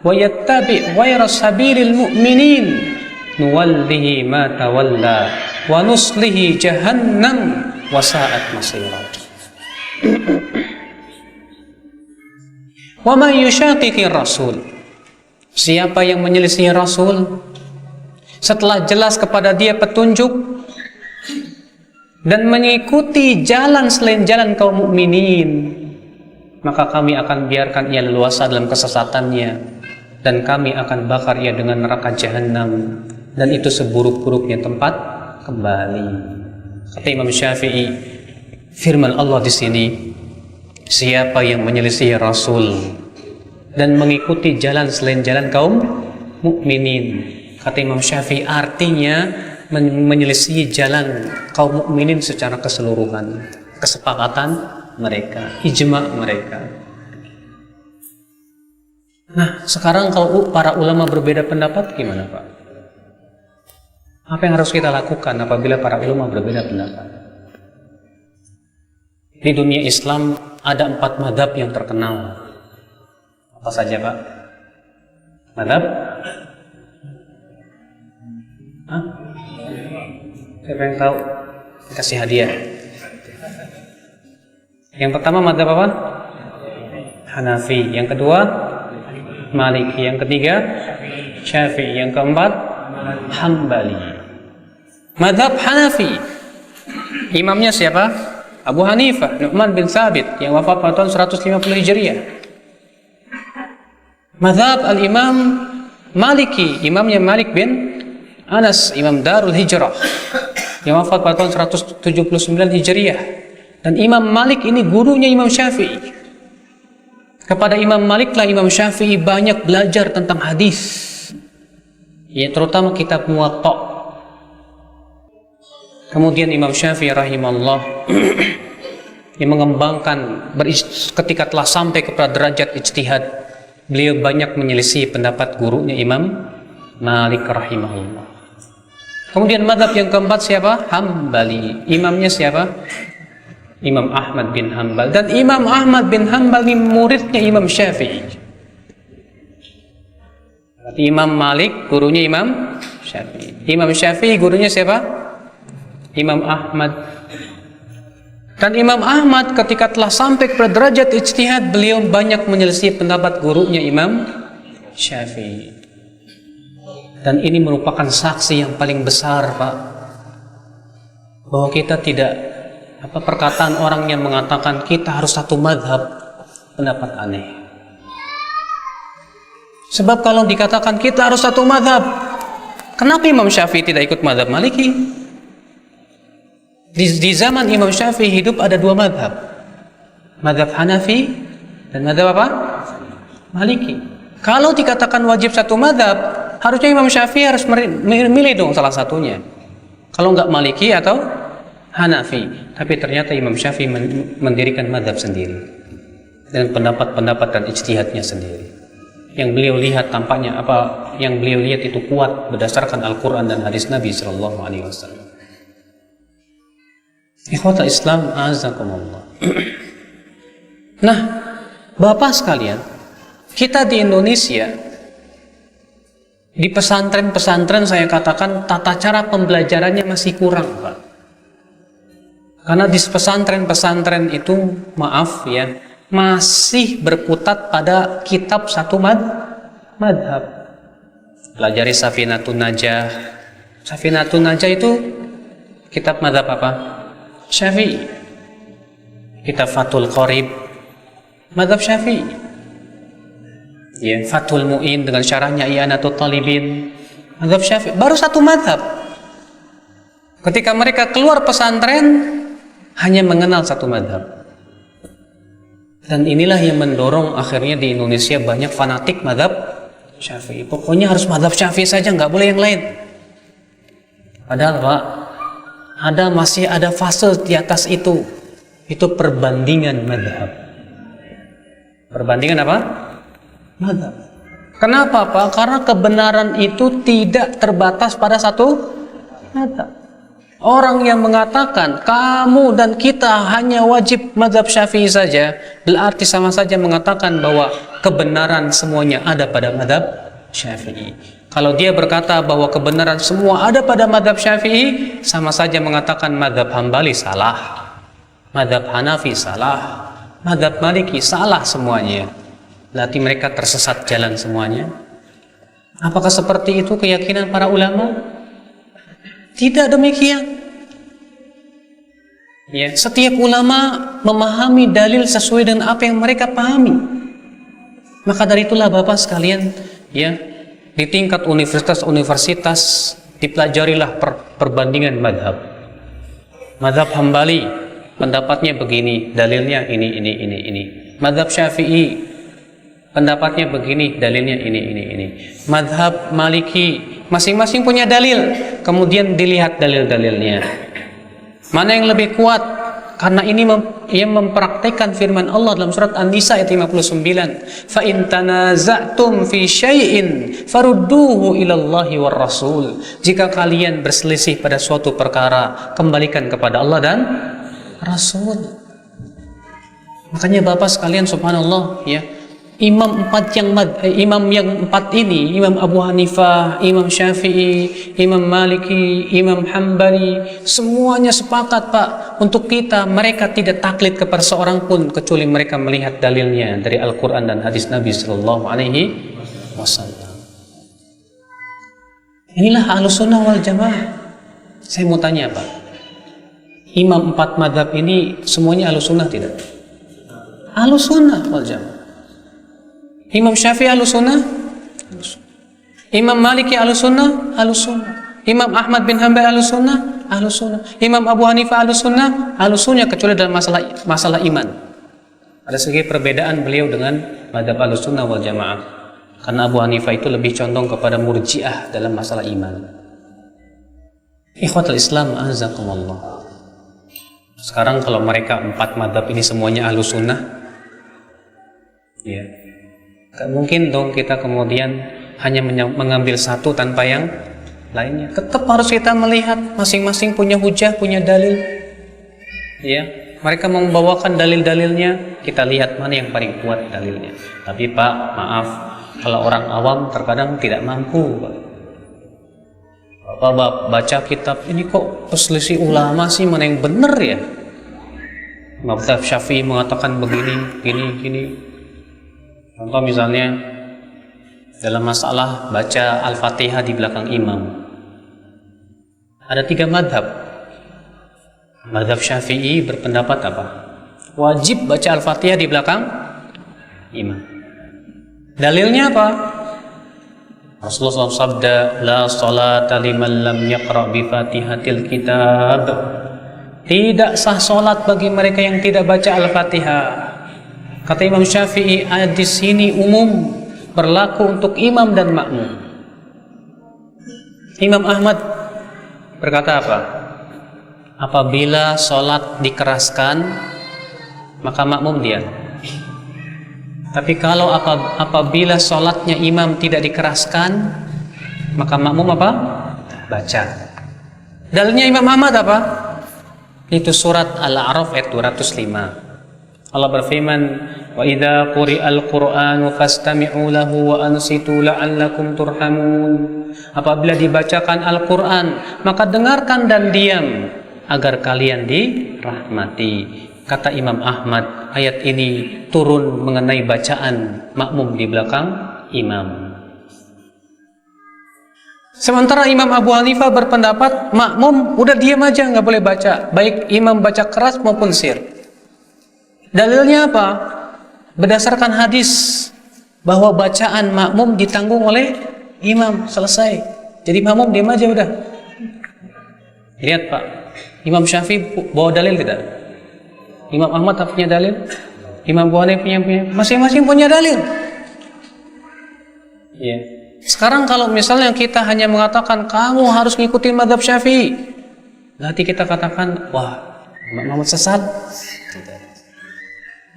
wa yattabi' ghayra sabilil mu'minin nuwallihi ma tawalla wa nuslihi jahannam wa sa'at masira. Wa may yushaqiqir rasul, siapa yang menyelisih Rasul setelah jelas kepada dia petunjuk dan mengikuti jalan selain jalan kaum mukminin, maka kami akan biarkan ia leluasa dalam kesesatannya dan kami akan bakar ia dengan neraka jahanam, dan itu seburuk-buruknya tempat kembali. Kata Imam Syafi'i, firman Allah di sini, siapa yang menyelisih Rasul dan mengikuti jalan selain jalan kaum mukminin, kata Imam Syafi'i, artinya menyelisih jalan kaum mukminin secara keseluruhan, kesepakatan mereka, ijma' mereka. Nah, sekarang kalau para ulama berbeda pendapat, gimana Pak? Apa yang harus kita lakukan apabila para ulama berbeda pendapat? Di dunia Islam ada 4 madhab yang terkenal. Apa saja Pak? Madhab? Hah? Siapa yang tahu? Kasih hadiah. Yang pertama madhab apa? Hanafi. Yang kedua Maliki. Yang ketiga Syafi'i. Yang keempat Hambali. Madhab Hanafi, imamnya siapa? Abu Hanifah Nu'man bin Thabit yang wafat pada tahun 150 Hijriah. Madhab Al-Imam Maliki, imamnya Malik bin Anas, Imam Darul Hijrah yang wafat pada tahun 179 Hijriah. Dan Imam Malik ini gurunya Imam Syafi'i. Kepada Imam Malik lah Imam Syafi'i banyak belajar tentang hadis, ya, terutama kitab Muwatta. Kemudian Imam Syafi'i rahimahullah yang mengembangkan ketika telah sampai kepada derajat ijtihad, beliau banyak menyelisih pendapat gurunya Imam Malik rahimahullah. Kemudian mazhab yang keempat siapa? Hambali. Imamnya siapa? Imam Ahmad bin Hanbal. Dan Imam Ahmad bin Hanbal ini muridnya Imam Syafi'i. Imam Malik gurunya Imam Syafi'i. Imam Syafi'i gurunya siapa? Imam Ahmad. Dan Imam Ahmad ketika telah sampai ke derajat ijtihad, beliau banyak menyelisih pendapat gurunya Imam Syafi'i. Dan ini merupakan saksi yang paling besar, Pak, bahwa kita tidak perkataan orang yang mengatakan kita harus satu madhab, pendapat aneh. Sebab kalau dikatakan kita harus satu madhab, kenapa Imam Syafi'i tidak ikut madhab Maliki? Di zaman Imam Syafi'i hidup ada dua madhab, madhab Hanafi dan madhab apa? Maliki. Kalau dikatakan wajib satu madhab, harusnya Imam Syafi'i harus memilih dong salah satunya. Kalau enggak Maliki atau Hanafi. Tapi ternyata Imam Syafi'i mendirikan madhab sendiri dengan pendapat-pendapat dan ijtihadnya sendiri. Yang beliau lihat tampaknya yang beliau lihat itu kuat berdasarkan Al-Quran dan hadis Nabi Sallallahu Alaihi Wasallam. Ikhwata Islam azakumullah. Nah, Bapak sekalian, kita di Indonesia, di pesantren-pesantren saya katakan tata cara pembelajarannya masih kurang, Pak. Karena di pesantren-pesantren itu, maaf ya, masih berkutat pada kitab satu madhab. Pelajari Safinatun Najah. Safinatun Najah itu kitab madhab apa? Syafi'i. Kitab Fathul Qorib, madhab Syafi'i. Ya, Fathul Mu'in dengan syarahnya I'anatul Talibin, madhab Syafi'i. Baru satu madhab. Ketika mereka keluar pesantren, hanya mengenal satu madhab. Dan inilah yang mendorong akhirnya di Indonesia banyak fanatik madhab Syafi'i. Pokoknya harus madhab Syafi'i saja, nggak boleh yang lain. Padahal Pak, masih ada fase di atas itu perbandingan madhab. Perbandingan apa? Madhab. Kenapa Pak? Karena kebenaran itu tidak terbatas pada satu madhab. Orang yang mengatakan kamu dan kita hanya wajib madhab Syafi'i saja, berarti sama saja mengatakan bahwa kebenaran semuanya ada pada madhab Syafi'i. Kalau dia berkata bahwa kebenaran semua ada pada madhab Syafi'i, sama saja mengatakan madhab Hambali salah, madhab Hanafi salah, madhab Maliki salah semuanya. Berarti mereka tersesat jalan semuanya. Apakah seperti itu keyakinan para ulama? Tidak demikian. Ya, setiap ulama memahami dalil sesuai dengan apa yang mereka pahami. Maka dari itulah Bapak sekalian, ya, di tingkat universitas dipelajarilah perbandingan madhab. Madhab Hambali pendapatnya begini, dalilnya ini. Madhab Syafi'i pendapatnya begini, dalilnya ini. Madhab Maliki masing-masing punya dalil, kemudian dilihat dalil-dalilnya mana yang lebih kuat. Karena ini yang mempraktekkan firman Allah dalam surat An-Nisa ayat 59. Fa in tanaza'tum fi syai'in farudduhu ilallahi war rasul. Jika kalian berselisih pada suatu perkara, kembalikan kepada Allah dan Rasul. Makanya Bapak sekalian, subhanallah ya, imam yang empat ini, Imam Abu Hanifah, Imam Syafi'i, Imam Maliki, Imam Hambali, semuanya sepakat Pak untuk mereka tidak taklid kepada seorang pun kecuali mereka melihat dalilnya dari Al-Quran dan hadis Nabi Sallallahu Alaihi wasallam. Inilah Ahlussunnah wal Jamaah. Saya mau tanya Pak, imam 4 madhab ini semuanya Ahlussunnah tidak? Ahlussunnah wal Jamaah. Imam Syafi'i Ahlussunnah, Imam Maliki Ahlussunnah, Ahlussunnah. Imam Ahmad bin Hanbal Ahlussunnah, Ahlussunnah. Imam Abu Hanifah Ahlussunnah, Ahlussunnah, kecuali dalam masalah iman. Ada sedikit perbedaan beliau dengan madhab Ahlussunnah wal Jamaah. Karena Abu Hanifah itu lebih condong kepada murji'ah dalam masalah iman. Ikhwatul Islam azakumullah. Sekarang kalau mereka 4 madhab ini semuanya Ahlussunnah, ya, gak mungkin dong kita kemudian hanya mengambil satu tanpa yang lainnya. Tetap harus kita melihat masing-masing punya hujah, punya dalil. Ya, mereka membawakan dalil-dalilnya, kita lihat mana yang paling kuat dalilnya. Tapi Pak, maaf, kalau orang awam terkadang tidak mampu. Bapak baca kitab ini kok perselisih ulama sih, mana yang benar ya? Mazhab Syafi'i mengatakan begini, gini. Contoh misalnya dalam masalah baca Al-Fatihah di belakang imam. Ada 3 madhab. Madhab Syafi'i berpendapat apa? Wajib baca Al-Fatihah di belakang imam. Dalilnya apa? Rasulullah SAW sabda, la salata liman lam yaqra bi fatihatil kitab. Tidak sah solat bagi mereka yang tidak baca Al-Fatihah. Kata Imam Syafi'i, hadis ini umum, berlaku untuk imam dan makmum. Imam Ahmad berkata apa? Apabila solat dikeraskan, maka makmum diam. Tapi kalau apabila solatnya imam tidak dikeraskan, maka makmum apa? Baca. Dalilnya Imam Ahmad apa? Itu surat Al-A'raf ayat 205. Allah berfirman, wa idza quri'al qur'anu fastami'u lahu wa ansitu la'allakum turhamun. Apabila dibacakan Al-Qur'an, maka dengarkan dan diam agar kalian dirahmati. Kata Imam Ahmad, ayat ini turun mengenai bacaan makmum di belakang imam. Sementara Imam Abu Hanifah berpendapat makmum udah diam aja, nggak boleh baca, baik imam baca keras maupun sir. Dalilnya apa? Berdasarkan hadis bahwa bacaan makmum ditanggung oleh imam, selesai. Jadi makmum diam aja udah. Lihat Pak, Imam Syafi'i bawa dalil tidak? Imam Ahmad punya dalil, Imam Abu Hanifah punya, masing-masing punya dalil. Ya. Sekarang kalau misalnya kita hanya mengatakan kamu harus ngikutin mazhab Syafi'i, nanti kita katakan wah, Imam Muhammad sesat.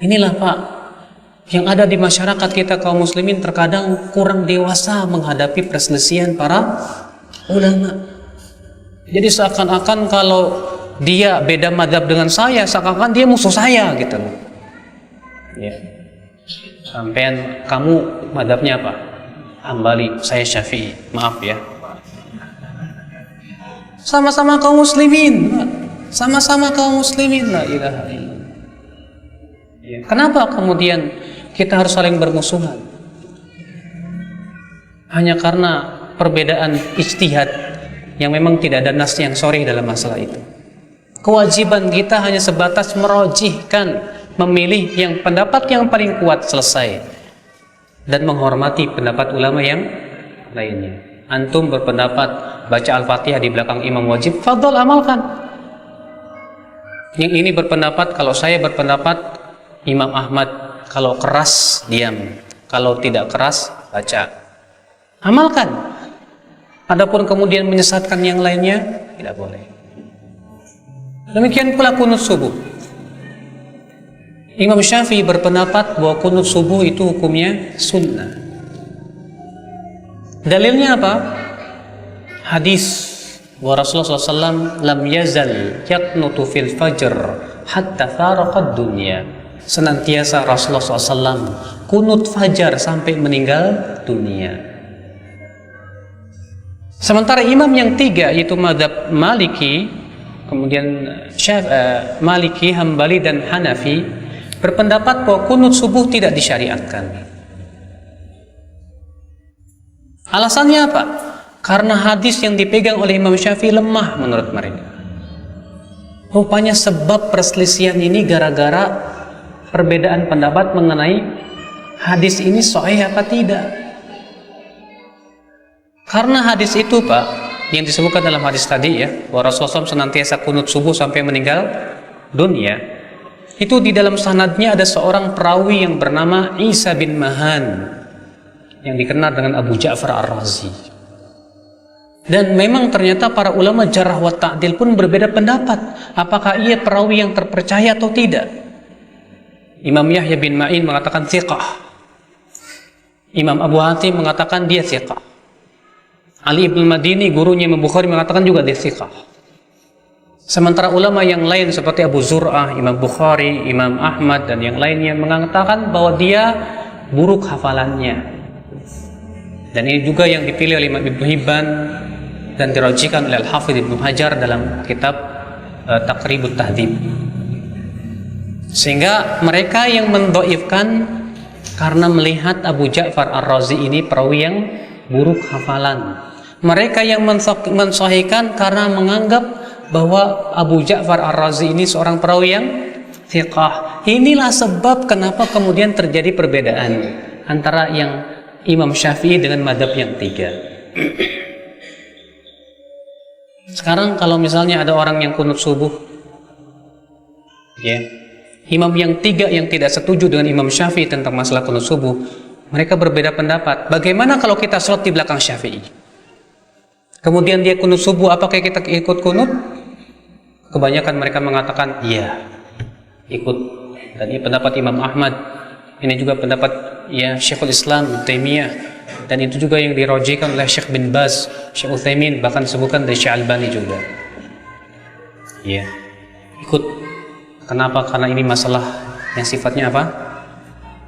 Inilah Pak, yang ada di masyarakat kita kaum muslimin terkadang kurang dewasa menghadapi perselisihan para ulama. Jadi seakan-akan kalau dia beda madhab dengan saya, seakan-akan dia musuh saya gitu loh. Ya. Sampean kamu madhabnya apa? Hambali, saya Syafi'i. Maaf ya. Sama-sama kaum muslimin. Sama-sama kaum muslimin. La ilaha illallah. Ya. Kenapa kemudian kita harus saling bermusuhan? Hanya karena perbedaan ijtihad yang memang tidak ada nas yang sharih dalam masalah itu. Kewajiban kita hanya sebatas merojihkan, memilih yang pendapat yang paling kuat, selesai, dan menghormati pendapat ulama yang lainnya. Antum berpendapat baca Al-Fatihah di belakang imam wajib, fadhol amalkan. Yang ini berpendapat, kalau saya berpendapat Imam Ahmad, kalau keras diam, kalau tidak keras baca, amalkan. Adapun kemudian menyesatkan yang lainnya, tidak boleh. Demikian pula kunut subuh. Imam Syafi'i berpendapat bahwa kunut subuh itu hukumnya sunnah. Dalilnya apa? Hadis bahwa Rasulullah SAW lam yazal yaqnutu fil fajr hatta faraqad dunya. Senantiasa Rasulullah SAW kunut fajar sampai meninggal dunia. Sementara imam yang 3 yaitu mazhab Maliki, kemudian Maliki, Hambali dan Hanafi berpendapat bahwa kunut subuh tidak disyariatkan. Alasannya apa? Karena hadis yang dipegang oleh Imam Syafi'i lemah menurut mereka. Rupanya sebab perselisihan ini gara-gara perbedaan pendapat mengenai hadis ini sahih apa tidak. Karena hadis itu Pak, yang disebutkan dalam hadis tadi ya, bahwa Rasulullah SAW senantiasa kunut subuh sampai meninggal dunia, itu di dalam sanadnya ada seorang perawi yang bernama Isa bin Mahan, yang dikenal dengan Abu Ja'far Ar-Razi. Dan memang ternyata para ulama jarh wa ta'dil pun berbeda pendapat, apakah ia perawi yang terpercaya atau tidak. Imam Yahya bin Ma'in mengatakan thiqah, Imam Abu Hatim mengatakan dia thiqah, Ali ibn Madini gurunya Imam Bukhari mengatakan juga dia thiqah. Sementara ulama yang lain seperti Abu Zur'ah, Imam Bukhari, Imam Ahmad dan yang lainnya mengatakan bahwa dia buruk hafalannya. Dan ini juga yang dipilih oleh Imam Ibnu Hibban dan dirajikan oleh Al-Hafidh Ibnu Hajar dalam kitab Taqribut Tahdhib. Sehingga mereka yang mendhaifkan karena melihat Abu Ja'far Ar-Razi ini perawi yang buruk hafalan. Mereka yang mensahihkan karena menganggap bahwa Abu Ja'far Ar-Razi ini seorang perawi yang thiqah. Inilah sebab kenapa kemudian terjadi perbedaan antara yang Imam Syafi'i dengan madhab yang tiga. Sekarang kalau misalnya ada orang yang kunut subuh, ya, imam yang tiga yang tidak setuju dengan Imam Syafi'i tentang masalah kunut subuh, mereka berbeda pendapat. Bagaimana kalau kita sholat di belakang Syafi'i? Kemudian dia kunut subuh, apakah kita ikut kunut? Kebanyakan mereka mengatakan, iya, ikut. Dan ini pendapat Imam Ahmad. Ini juga pendapat ya Syekhul Islam Ibnu Taimiyah, dan itu juga yang dirojikan oleh Syekh bin Baz, Syekh Utsaimin, bahkan disebutkan dari Syekh Albani juga. Ya, ikut. Kenapa? Karena ini masalah yang sifatnya apa?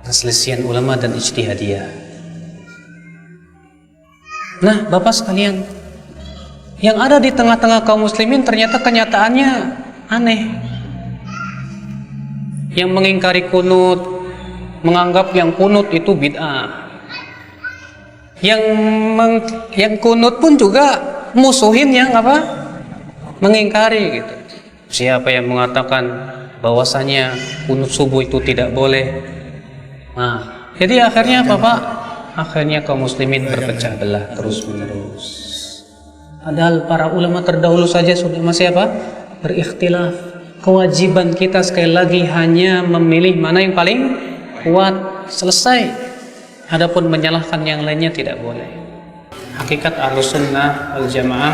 Perselisihan ulama dan ijtihadiyah. Nah, Bapak sekalian, yang ada di tengah-tengah kaum muslimin ternyata kenyataannya aneh. Yang mengingkari kunut, menganggap yang kunut itu bid'ah. Yang kunut pun juga musuhin yang apa? Mengingkari gitu. Siapa yang mengatakan bahwasanya kunut subuh itu tidak boleh? Nah, jadi akhirnya apa Pak? Akhirnya kaum muslimin berpecah belah terus menerus. Padahal para ulama terdahulu saja sudah masih apa? Berikhtilaf. Kewajiban kita sekali lagi hanya memilih mana yang paling kuat, selesai. Adapun menyalahkan yang lainnya tidak boleh. Hakikat Ahlus Sunnah wal Jamaah,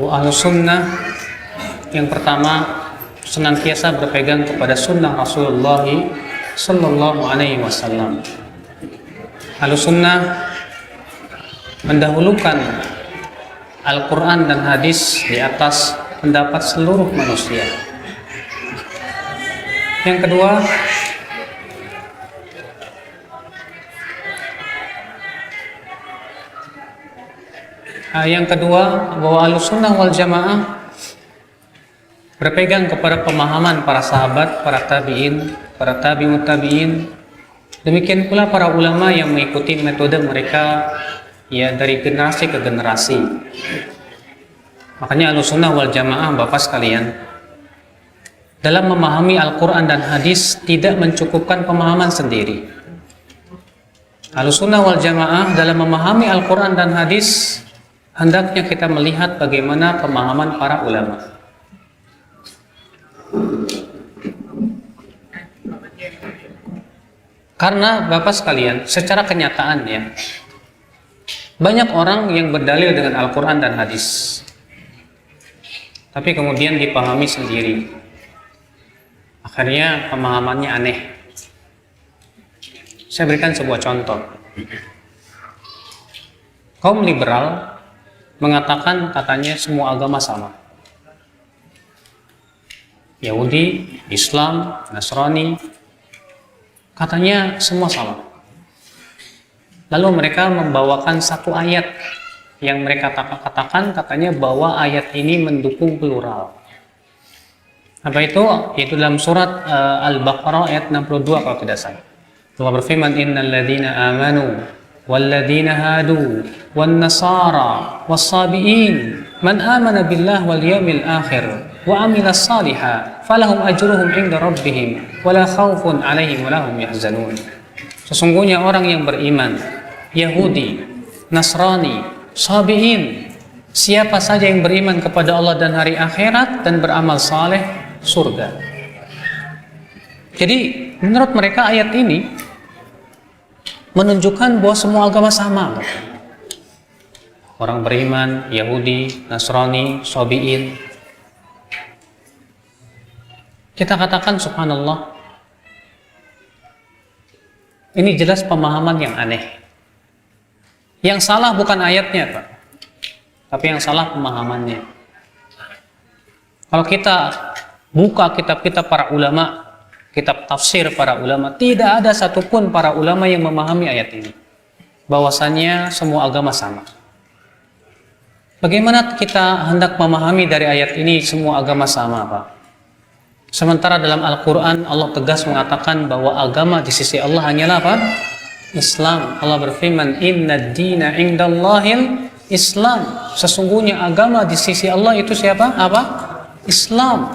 Ahlus Sunnah yang pertama senantiasa berpegang kepada sunnah Rasulullah Sallallahu Alaihi Wasallam. Ahlus Sunnah mendahulukan Al-Quran dan hadis di atas pendapat seluruh manusia. Yang kedua, bahwa Ahlussunnah wal Jamaah berpegang kepada pemahaman para sahabat, para tabi'in, para tabi'ut tabi'in. Demikian pula para ulama yang mengikuti metode mereka ya dari generasi ke generasi. Makanya Ahlussunnah wal Jamaah, Bapak sekalian, dalam memahami Al-Quran dan hadis tidak mencukupkan pemahaman sendiri. Ahlussunnah wal Jamaah dalam memahami Al-Quran dan hadis hendaknya kita melihat bagaimana pemahaman para ulama. Karena Bapak sekalian, secara kenyataan ya, banyak orang yang berdalil dengan Al-Quran dan hadis, tapi kemudian dipahami sendiri. Akhirnya pemahamannya aneh. Saya berikan sebuah contoh. Kaum liberal mengatakan katanya semua agama sama. Yahudi, Islam, Nasrani, katanya semua sama. Lalu mereka membawakan satu ayat yang mereka katakan katanya bahwa ayat ini mendukung plural. Apa itu? Yaitu dalam surat Al-Baqarah ayat 62 kalau tidak salah. Allah berfirman, innal ladzina amanu والذين هادوا والنصارى والصابئين من آمن بالله واليوم الآخر وعمل صالحا فلهم أجرهم عند ربهم ولا خوف عليهم ولا هم يحزنون. Sesungguhnya orang yang beriman, Yahudi, Nasrani, Sabi'in, siapa saja yang beriman kepada Allah dan hari akhirat dan beramal saleh, surga. Jadi menurut mereka ayat ini menunjukkan bahwa semua agama sama. Orang beriman, Yahudi, Nasrani, Sabi'in. Kita katakan subhanallah, ini jelas pemahaman yang aneh. Yang salah bukan ayatnya, Pak, tapi yang salah pemahamannya. Kalau kita buka kitab-kitab para ulama, kitab tafsir para ulama, tidak ada satupun para ulama yang memahami ayat ini, bahwasannya semua agama sama. Bagaimana kita hendak memahami dari ayat ini semua agama sama, Pak? Sementara dalam Al-Quran Allah tegas mengatakan bahwa agama di sisi Allah hanyalah apa? Islam. Allah berfirman, Inna dina indallahil Islam. Sesungguhnya agama di sisi Allah itu siapa? Apa? Islam.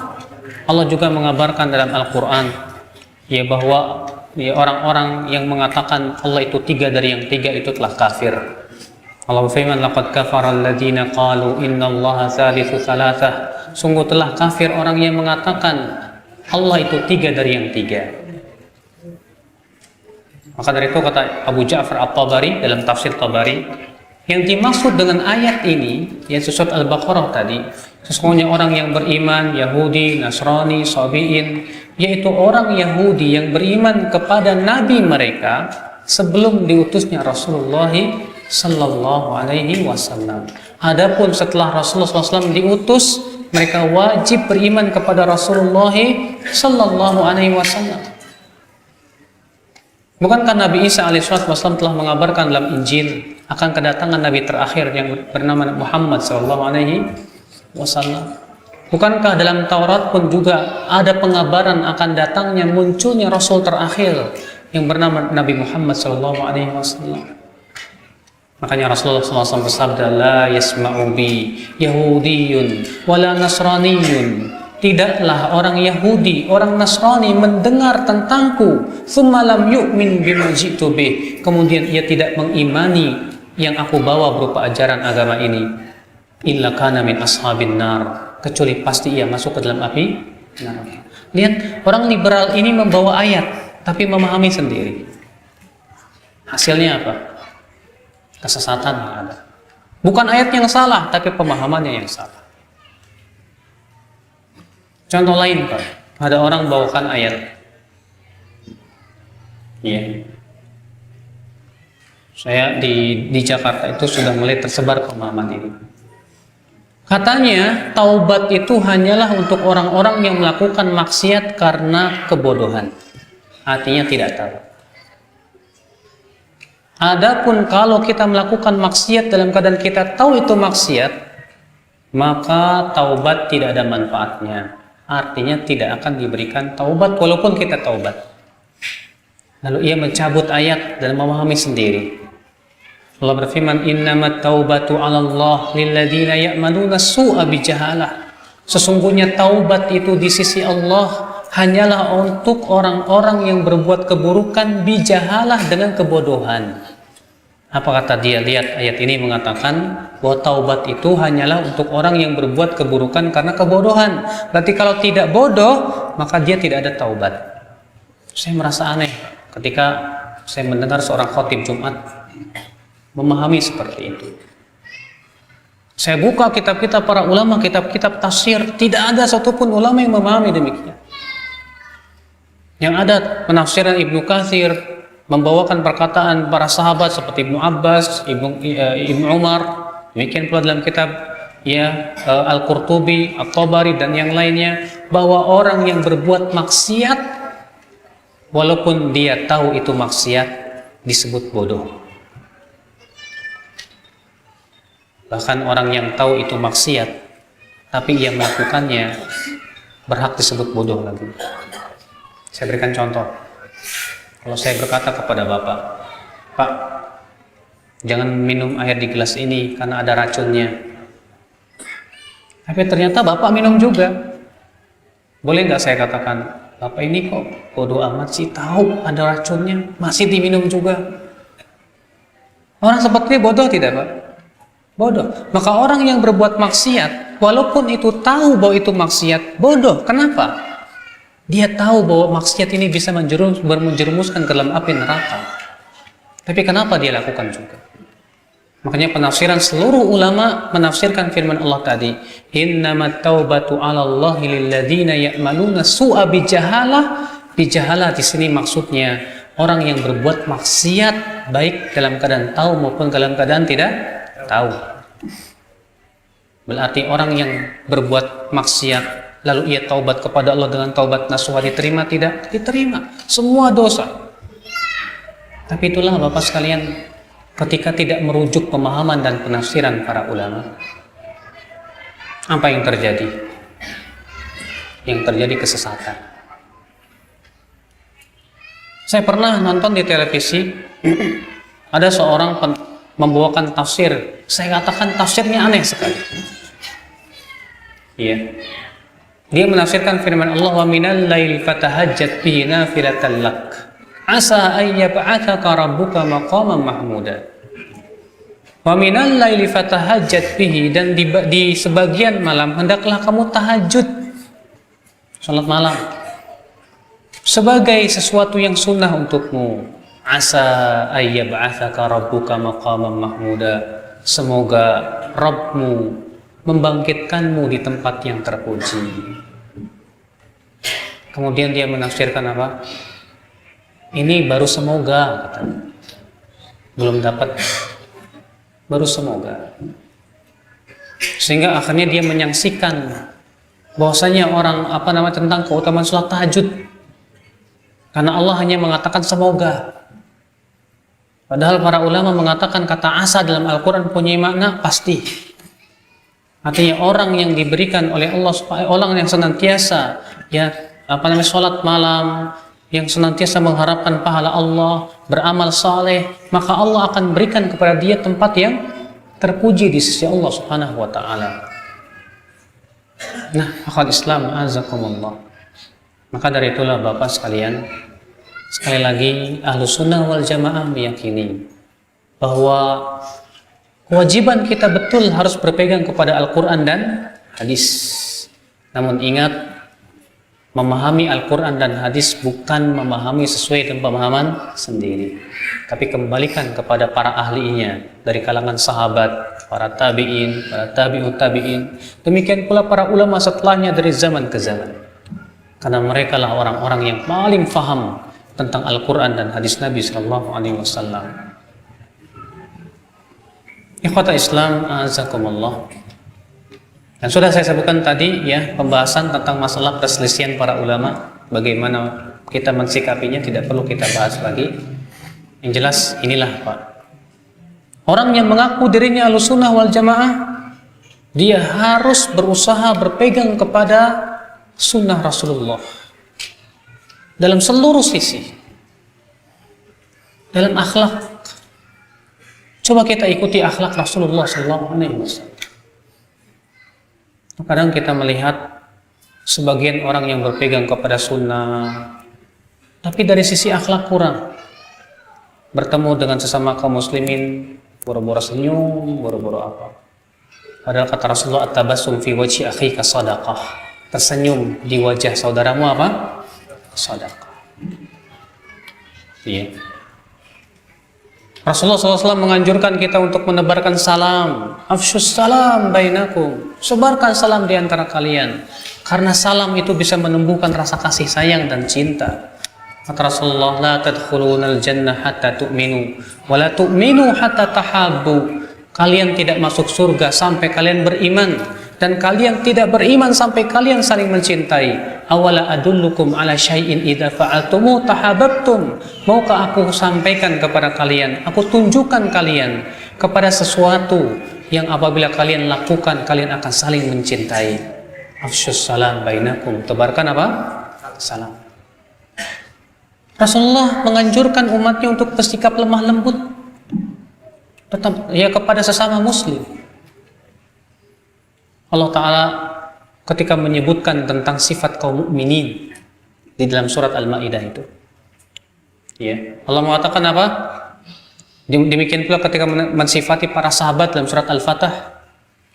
Allah juga mengabarkan dalam Al-Quran ya bahwa ya, orang-orang yang mengatakan Allah itu tiga dari yang tiga itu telah kafir. Allah berfirman, laqad kafara alladziina qalu innallaha tsalitsu tsalatsah. Sungguh telah kafir orang yang mengatakan Allah itu tiga dari yang tiga. Maka dari itu kata Abu Ja'far At-Tabari dalam tafsir Tabari, yang dimaksud dengan ayat ini yang surat Al-Baqarah tadi, sesungguhnya orang yang beriman, Yahudi, Nasrani, Sabi'in, yaitu orang Yahudi yang beriman kepada nabi mereka sebelum diutusnya Rasulullah sallallahu alaihi wasallam. Adapun setelah Rasulullah SAW diutus, mereka wajib beriman kepada Rasulullah sallallahu alaihi wasallam. Bukankah Nabi Isa alaihissalam telah mengabarkan dalam Injil akan kedatangan Nabi terakhir yang bernama Muhammad sallallahu alaihi wasallam? Bukankah dalam Taurat pun juga ada pengabaran akan datangnya munculnya Rasul terakhir yang bernama Nabi Muhammad sallallahu alaihi wasallam? Makanya Rasulullah SAW bersabda, la yasma'u bi Yahudiyun wala Nasraniyun. Tidaklah orang Yahudi, orang Nasrani mendengar tentangku, thumma lam yu'min bima ji'tu bih, kemudian ia tidak mengimani yang aku bawa berupa ajaran agama ini, illa kana min ashabin nar, kecuali pasti ia masuk ke dalam api neraka. Lihat, orang liberal ini membawa ayat tapi memahami sendiri. Hasilnya apa? Kesesatan yang ada. Bukan ayat yang salah, tapi pemahamannya yang salah. Contoh lain, Pak. Ada orang bawakan ayat. Iya. Saya di Jakarta itu sudah mulai tersebar pemahaman ini. Katanya, taubat itu hanyalah untuk orang-orang yang melakukan maksiat karena kebodohan. Artinya tidak tahu. Adapun kalau kita melakukan maksiat dalam keadaan kita tahu itu maksiat, maka taubat tidak ada manfaatnya. Artinya tidak akan diberikan taubat walaupun kita taubat. Lalu ia mencabut ayat dan memahami sendiri. Allah berfirman, innamat taubatu 'alallah lilladzina ya'maluna su'a bijahalah. Sesungguhnya taubat itu di sisi Allah hanyalah untuk orang-orang yang berbuat keburukan bijahalah dengan kebodohan. Apa kata dia? Lihat, ayat ini mengatakan bahwa taubat itu hanyalah untuk orang yang berbuat keburukan karena kebodohan. Berarti kalau tidak bodoh, maka dia tidak ada taubat. Saya merasa aneh ketika saya mendengar seorang khotib Jumat memahami seperti itu. Saya buka kitab-kitab para ulama, kitab-kitab tafsir, tidak ada satupun ulama yang memahami demikian. Yang ada penafsiran Ibnu Katsir membawakan perkataan para sahabat seperti Ibnu Abbas, Ibnu Umar, demikian pula dalam kitab ya Al-Qurtubi, At-Tabari dan yang lainnya, bahwa orang yang berbuat maksiat walaupun dia tahu itu maksiat disebut bodoh. Bahkan orang yang tahu itu maksiat tapi ia melakukannya berhak disebut bodoh lagi. Saya berikan contoh. Kalau saya berkata kepada Bapak, Pak, Jangan minum air di gelas ini karena ada racunnya. Tapi ternyata bapak minum juga. Boleh nggak saya katakan, bapak ini kok bodoh amat sih, tahu ada racunnya, masih diminum juga. Orang seperti ini bodoh tidak, Pak? Bodoh. Maka orang yang berbuat maksiat, walaupun itu tahu bahwa itu maksiat, bodoh. Kenapa? Dia tahu bahwa maksiat ini bisa menjerumuskan ke dalam api neraka. Tapi kenapa dia lakukan juga? Makanya penafsiran seluruh ulama menafsirkan firman Allah tadi, innamat taubatu 'ala Allahi lilladzina ya'maluna su'a bijahalah. Bijahalah di sini maksudnya orang yang berbuat maksiat baik dalam keadaan tahu maupun dalam keadaan tidak tahu. Berarti orang yang berbuat maksiat lalu ia taubat kepada Allah dengan taubat nasuha diterima tidak? Diterima. Semua dosa. Tapi itulah Bapak sekalian, ketika tidak merujuk pemahaman dan penafsiran para ulama, apa yang terjadi? Yang terjadi kesesatan. Saya pernah nonton di televisi, ada seorang membawakan tafsir. Saya katakan tafsirnya aneh sekali. Iya. Dia menafsirkan firman Allah, wa minal laili fatahajjat bihi nafilatan lak. Asa ayyab'atsaka rabbuka maqaman mahmuda. Wa minal laili fatahajjat bihi, dan di sebagian malam hendaklah kamu tahajud, salat malam, sebagai sesuatu yang sunnah untukmu. Asa ayyab'atsaka rabbuka maqaman mahmuda. Semoga Rabbmu membangkitkanmu di tempat yang terpuji. Kemudian dia menafsirkan apa? Ini baru semoga, katanya. Belum dapat, baru semoga. Sehingga akhirnya dia menyaksikan bahwasanya orang tentang keutamaan sholat tahajud. Karena Allah hanya mengatakan semoga. Padahal para ulama mengatakan kata asa dalam Al-Quran punya makna pasti. Artinya orang yang diberikan oleh Allah, orang yang senantiasa sholat malam, yang senantiasa mengharapkan pahala Allah, beramal saleh, maka Allah akan berikan kepada dia tempat yang terpuji di sisi Allah Subhanahu wa taala. Nah, akhwat Islam azakumullah. Maka dari itulah Bapak sekalian, sekali lagi Ahlus Sunnah wal Jamaah meyakini bahwa kewajiban kita betul harus berpegang kepada Al-Quran dan hadis. Namun ingat, memahami Al-Quran dan hadis bukan memahami sesuai dengan pemahaman sendiri, tapi kembalikan kepada para ahlinya dari kalangan sahabat, para tabi'in, para tabi'ut tabi'in. Demikian pula para ulama setelahnya dari zaman ke zaman. Karena mereka lah orang-orang yang paling faham tentang Al-Quran dan hadis Nabi SAW. Ikhwata Islam azakumullah. Dan sudah saya sebutkan tadi ya, pembahasan tentang masalah perselisihan para ulama, bagaimana kita mensikapinya tidak perlu kita bahas lagi. Yang jelas inilah Pak, orang yang mengaku dirinya Ahlussunnah wal Jamaah, dia harus berusaha berpegang kepada sunnah Rasulullah dalam seluruh sisi. Dalam akhlak, coba kita ikuti akhlak Rasulullah SAW. Kadang kita melihat sebagian orang yang berpegang kepada sunnah, tapi dari sisi akhlak kurang. Bertemu dengan sesama kaum muslimin, boro-boro senyum, boro-boro apa. Padahal kata Rasulullah, at-tabassum fi wajhi akhika sadaqah. Tersenyum di wajah saudaramu apa? Sedekah. Iya. Rasulullah SAW menganjurkan kita untuk menebarkan salam. Afsyus salam bainakum. Sebarkan salam di antara kalian. Karena salam itu bisa menumbuhkan rasa kasih sayang dan cinta. Kata Rasulullah, la tadkhulunal jannah hatta tu'minu wa la tu'minu hatta tahabbu. Kalian tidak masuk surga sampai kalian beriman, dan kalian tidak beriman sampai kalian saling mencintai. Awala adullukum ala syai'in idza fa'altumu tahabbtum. Maukah aku sampaikan kepada kalian, aku tunjukkan kalian kepada sesuatu yang apabila kalian lakukan kalian akan saling mencintai. Afsyus salam bainakum. Tebarkan apa? Salam. Rasulullah menganjurkan umatnya untuk bersikap lemah lembut. tetap ya kepada sesama muslim. Allah Ta'ala ketika menyebutkan tentang sifat kaum mukminin di dalam surat Al-Maidah itu, ya, Allah mengatakan apa? Demikian pula ketika mensifati para sahabat dalam surat Al-Fatah,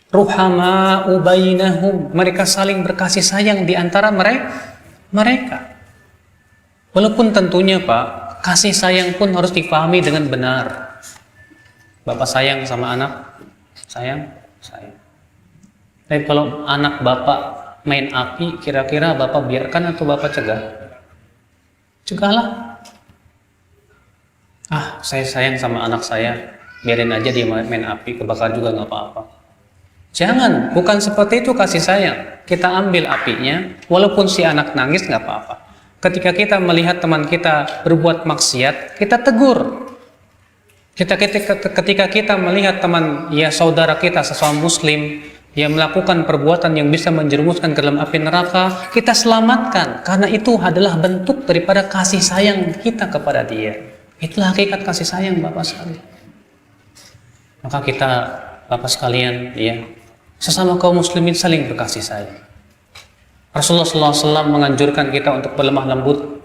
ruhama'u bainahum, mereka saling berkasih sayang di antara mereka. Walaupun tentunya Pak, kasih sayang pun harus dipahami dengan benar. Bapak sayang sama anak, sayang. Tapi kalau anak Bapak main api, kira-kira Bapak biarkan atau Bapak cegah? Cegahlah. Saya sayang sama anak saya, biarin aja dia main api, kebakar juga nggak apa-apa. Jangan, bukan seperti itu kasih sayang. Kita ambil apinya, walaupun si anak nangis nggak apa-apa. Ketika kita melihat teman kita berbuat maksiat, kita tegur. Ketika kita melihat teman, ya saudara kita, sesama muslim, yang melakukan perbuatan yang bisa menjerumuskan ke dalam api neraka, kita selamatkan. Karena itu adalah bentuk daripada kasih sayang kita kepada dia. Itulah hakikat kasih sayang Bapak sekalian. Maka kita, Bapak sekalian, ya, sesama kaum muslimin saling berkasih sayang. Rasulullah SAW menganjurkan kita untuk berlemah lembut.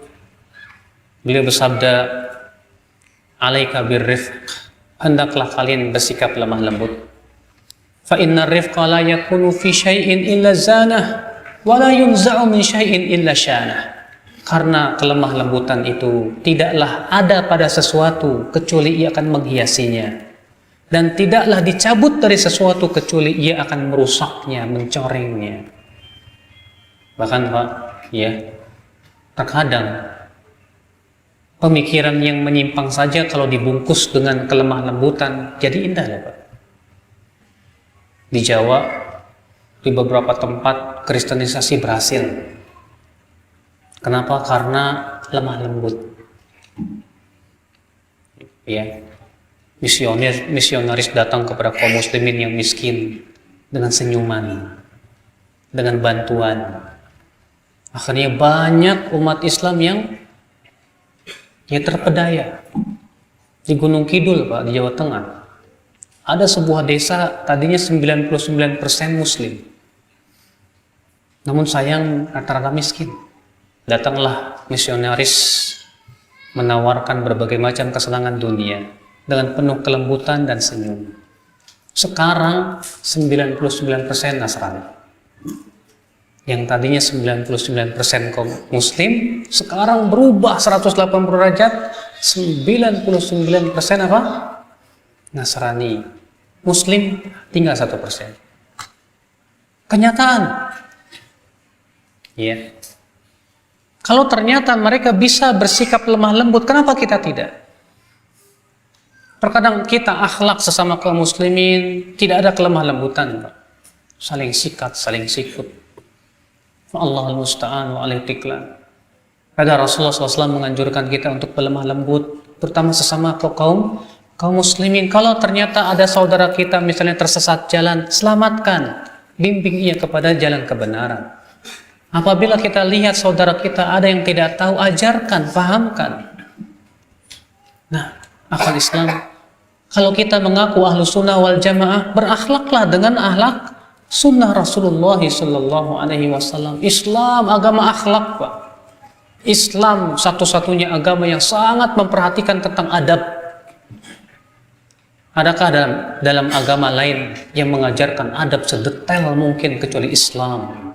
Beliau bersabda, alaika birrifq, hendaklah kalian bersikap lemah lembut. Fa inna rifqa la yakunu fi syai'in illa zanah, wa la yunza'u min syai'in illa syanah. Karena kelemah lembutan itu tidaklah ada pada sesuatu kecuali ia akan menghiasinya, dan tidaklah dicabut dari sesuatu kecuali ia akan merusaknya, mencorengnya. Bahkan Pak, ya, terkadang pemikiran yang menyimpang saja kalau dibungkus dengan kelemah lembutan jadi indah ya Pak. Di Jawa, di beberapa tempat kristenisasi berhasil. Kenapa? Karena lemah lembut. Ya, misionaris datang kepada kaum muslimin yang miskin dengan senyuman, dengan bantuan. Akhirnya banyak umat Islam yang terpedaya. Di Gunung Kidul Pak, di Jawa Tengah, ada sebuah desa tadinya 99% muslim, namun sayang rata-rata miskin. Datanglah misionaris menawarkan berbagai macam kesenangan dunia dengan penuh kelembutan dan senyum. Sekarang 99% Nasrani. Yang tadinya 99% kaum muslim, sekarang berubah 180 derajat, 99% apa? Nasrani. Muslim tinggal 1%. Kenyataan. Ya. Kalau ternyata mereka bisa bersikap lemah lembut, kenapa kita tidak? Terkadang kita akhlak sesama kaum muslimin tidak ada kelemah lembutan, Pak. Saling sikat, saling sikut. Allahul musta'an wa alaihi tiklan. Pada Rasulullah SAW menganjurkan kita untuk berlemah lembut, terutama sesama kaum muslimin. Kalau ternyata ada saudara kita misalnya tersesat jalan, selamatkan, bimbing ia kepada jalan kebenaran. Apabila kita lihat saudara kita ada yang tidak tahu, ajarkan, pahamkan. Nah, akal Islam, kalau kita mengaku ahlu sunnah wal jamaah, berakhlaklah dengan akhlak sunnah Rasulullah Sallallahu Alaihi Wasallam. Islam agama akhlak, Pak. Islam satu-satunya agama yang sangat memperhatikan tentang adab. Adakah dalam agama lain yang mengajarkan adab sedetail mungkin kecuali Islam?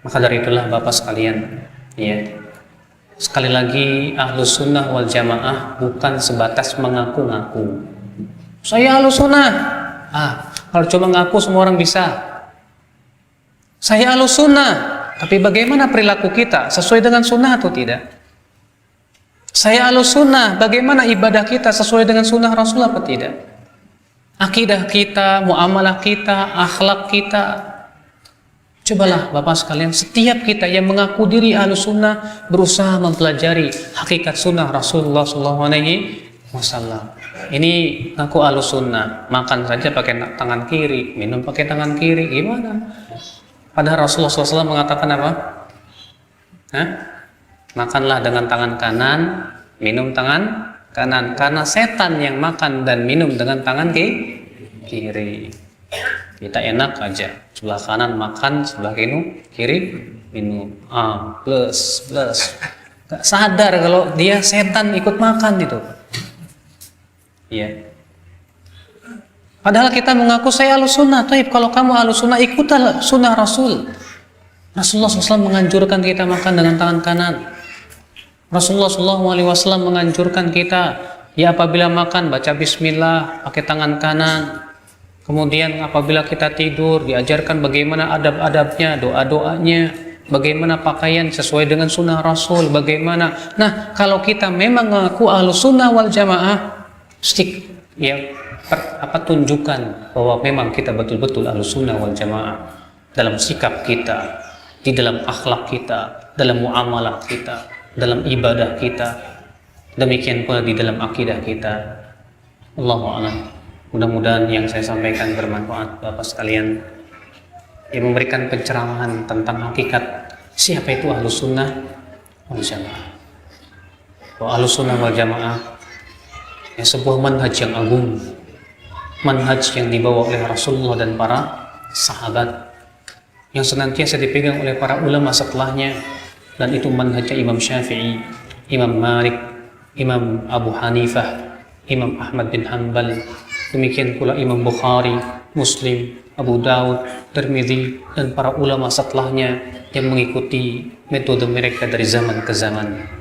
Maka dari itulah Bapak sekalian, ya, sekali lagi ahlu sunnah wal jamaah bukan sebatas mengaku-ngaku. Saya ahlu sunnah. Kalau cuma ngaku semua orang bisa. Saya ahlu sunnah. Tapi bagaimana perilaku kita? Sesuai dengan sunnah atau tidak? Saya ahlu sunnah. Bagaimana ibadah kita? Sesuai dengan sunnah Rasul atau tidak? Akidah kita, muamalah kita, akhlak kita. Cobalah Bapak sekalian, setiap kita yang mengaku diri ahlu sunnah berusaha mempelajari hakikat sunnah Rasulullah SAW. Ini ngaku ahlu sunnah, makan saja pakai tangan kiri, minum pakai tangan kiri, gimana? Padahal Rasulullah SAW mengatakan apa? Makanlah dengan tangan kanan, minum tangan kanan, karena setan yang makan dan minum dengan tangan kiri. Kita enak aja, sebelah kanan makan, sebelah kiri minum. Plus. Gak sadar kalau dia setan ikut makan itu. Iya. Padahal kita mengaku saya Ahlussunnah. Tapi kalau kamu Ahlussunnah, ikutlah sunnah Rasul. Rasulullah SAW menganjurkan kita makan dengan tangan kanan. Rasulullah SAW menganjurkan kita, ya apabila makan baca Bismillah pakai tangan kanan. Kemudian apabila kita tidur diajarkan bagaimana adab-adabnya, doa-doanya, bagaimana pakaian sesuai dengan sunnah Rasul, bagaimana. Nah, kalau kita memang mengaku Ahlussunnah wal Jamaah, tunjukkan bahwa memang kita betul-betul Ahlussunnah wal Jamaah dalam sikap kita, di dalam akhlak kita, dalam muamalah kita, dalam ibadah kita, demikian pula di dalam akidah kita. Allahu a'lam. Mudah-mudahan yang saya sampaikan bermanfaat Bapak sekalian, yang memberikan pencerahan tentang hakikat siapa itu Ahlussunnah wal Jamaah. Bahwa Ahlussunnah wal Jamaah ya sebuah manhaj yang agung, manhaj yang dibawa oleh Rasulullah dan para sahabat, yang senantiasa dipegang oleh para ulama setelahnya, dan itu manhajnya Imam Syafi'i, Imam Malik, Imam Abu Hanifah, Imam Ahmad bin Hanbal, demikian pula Imam Bukhari, Muslim, Abu Daud, Tirmidzi, dan para ulama setelahnya yang mengikuti metode mereka dari zaman ke zaman.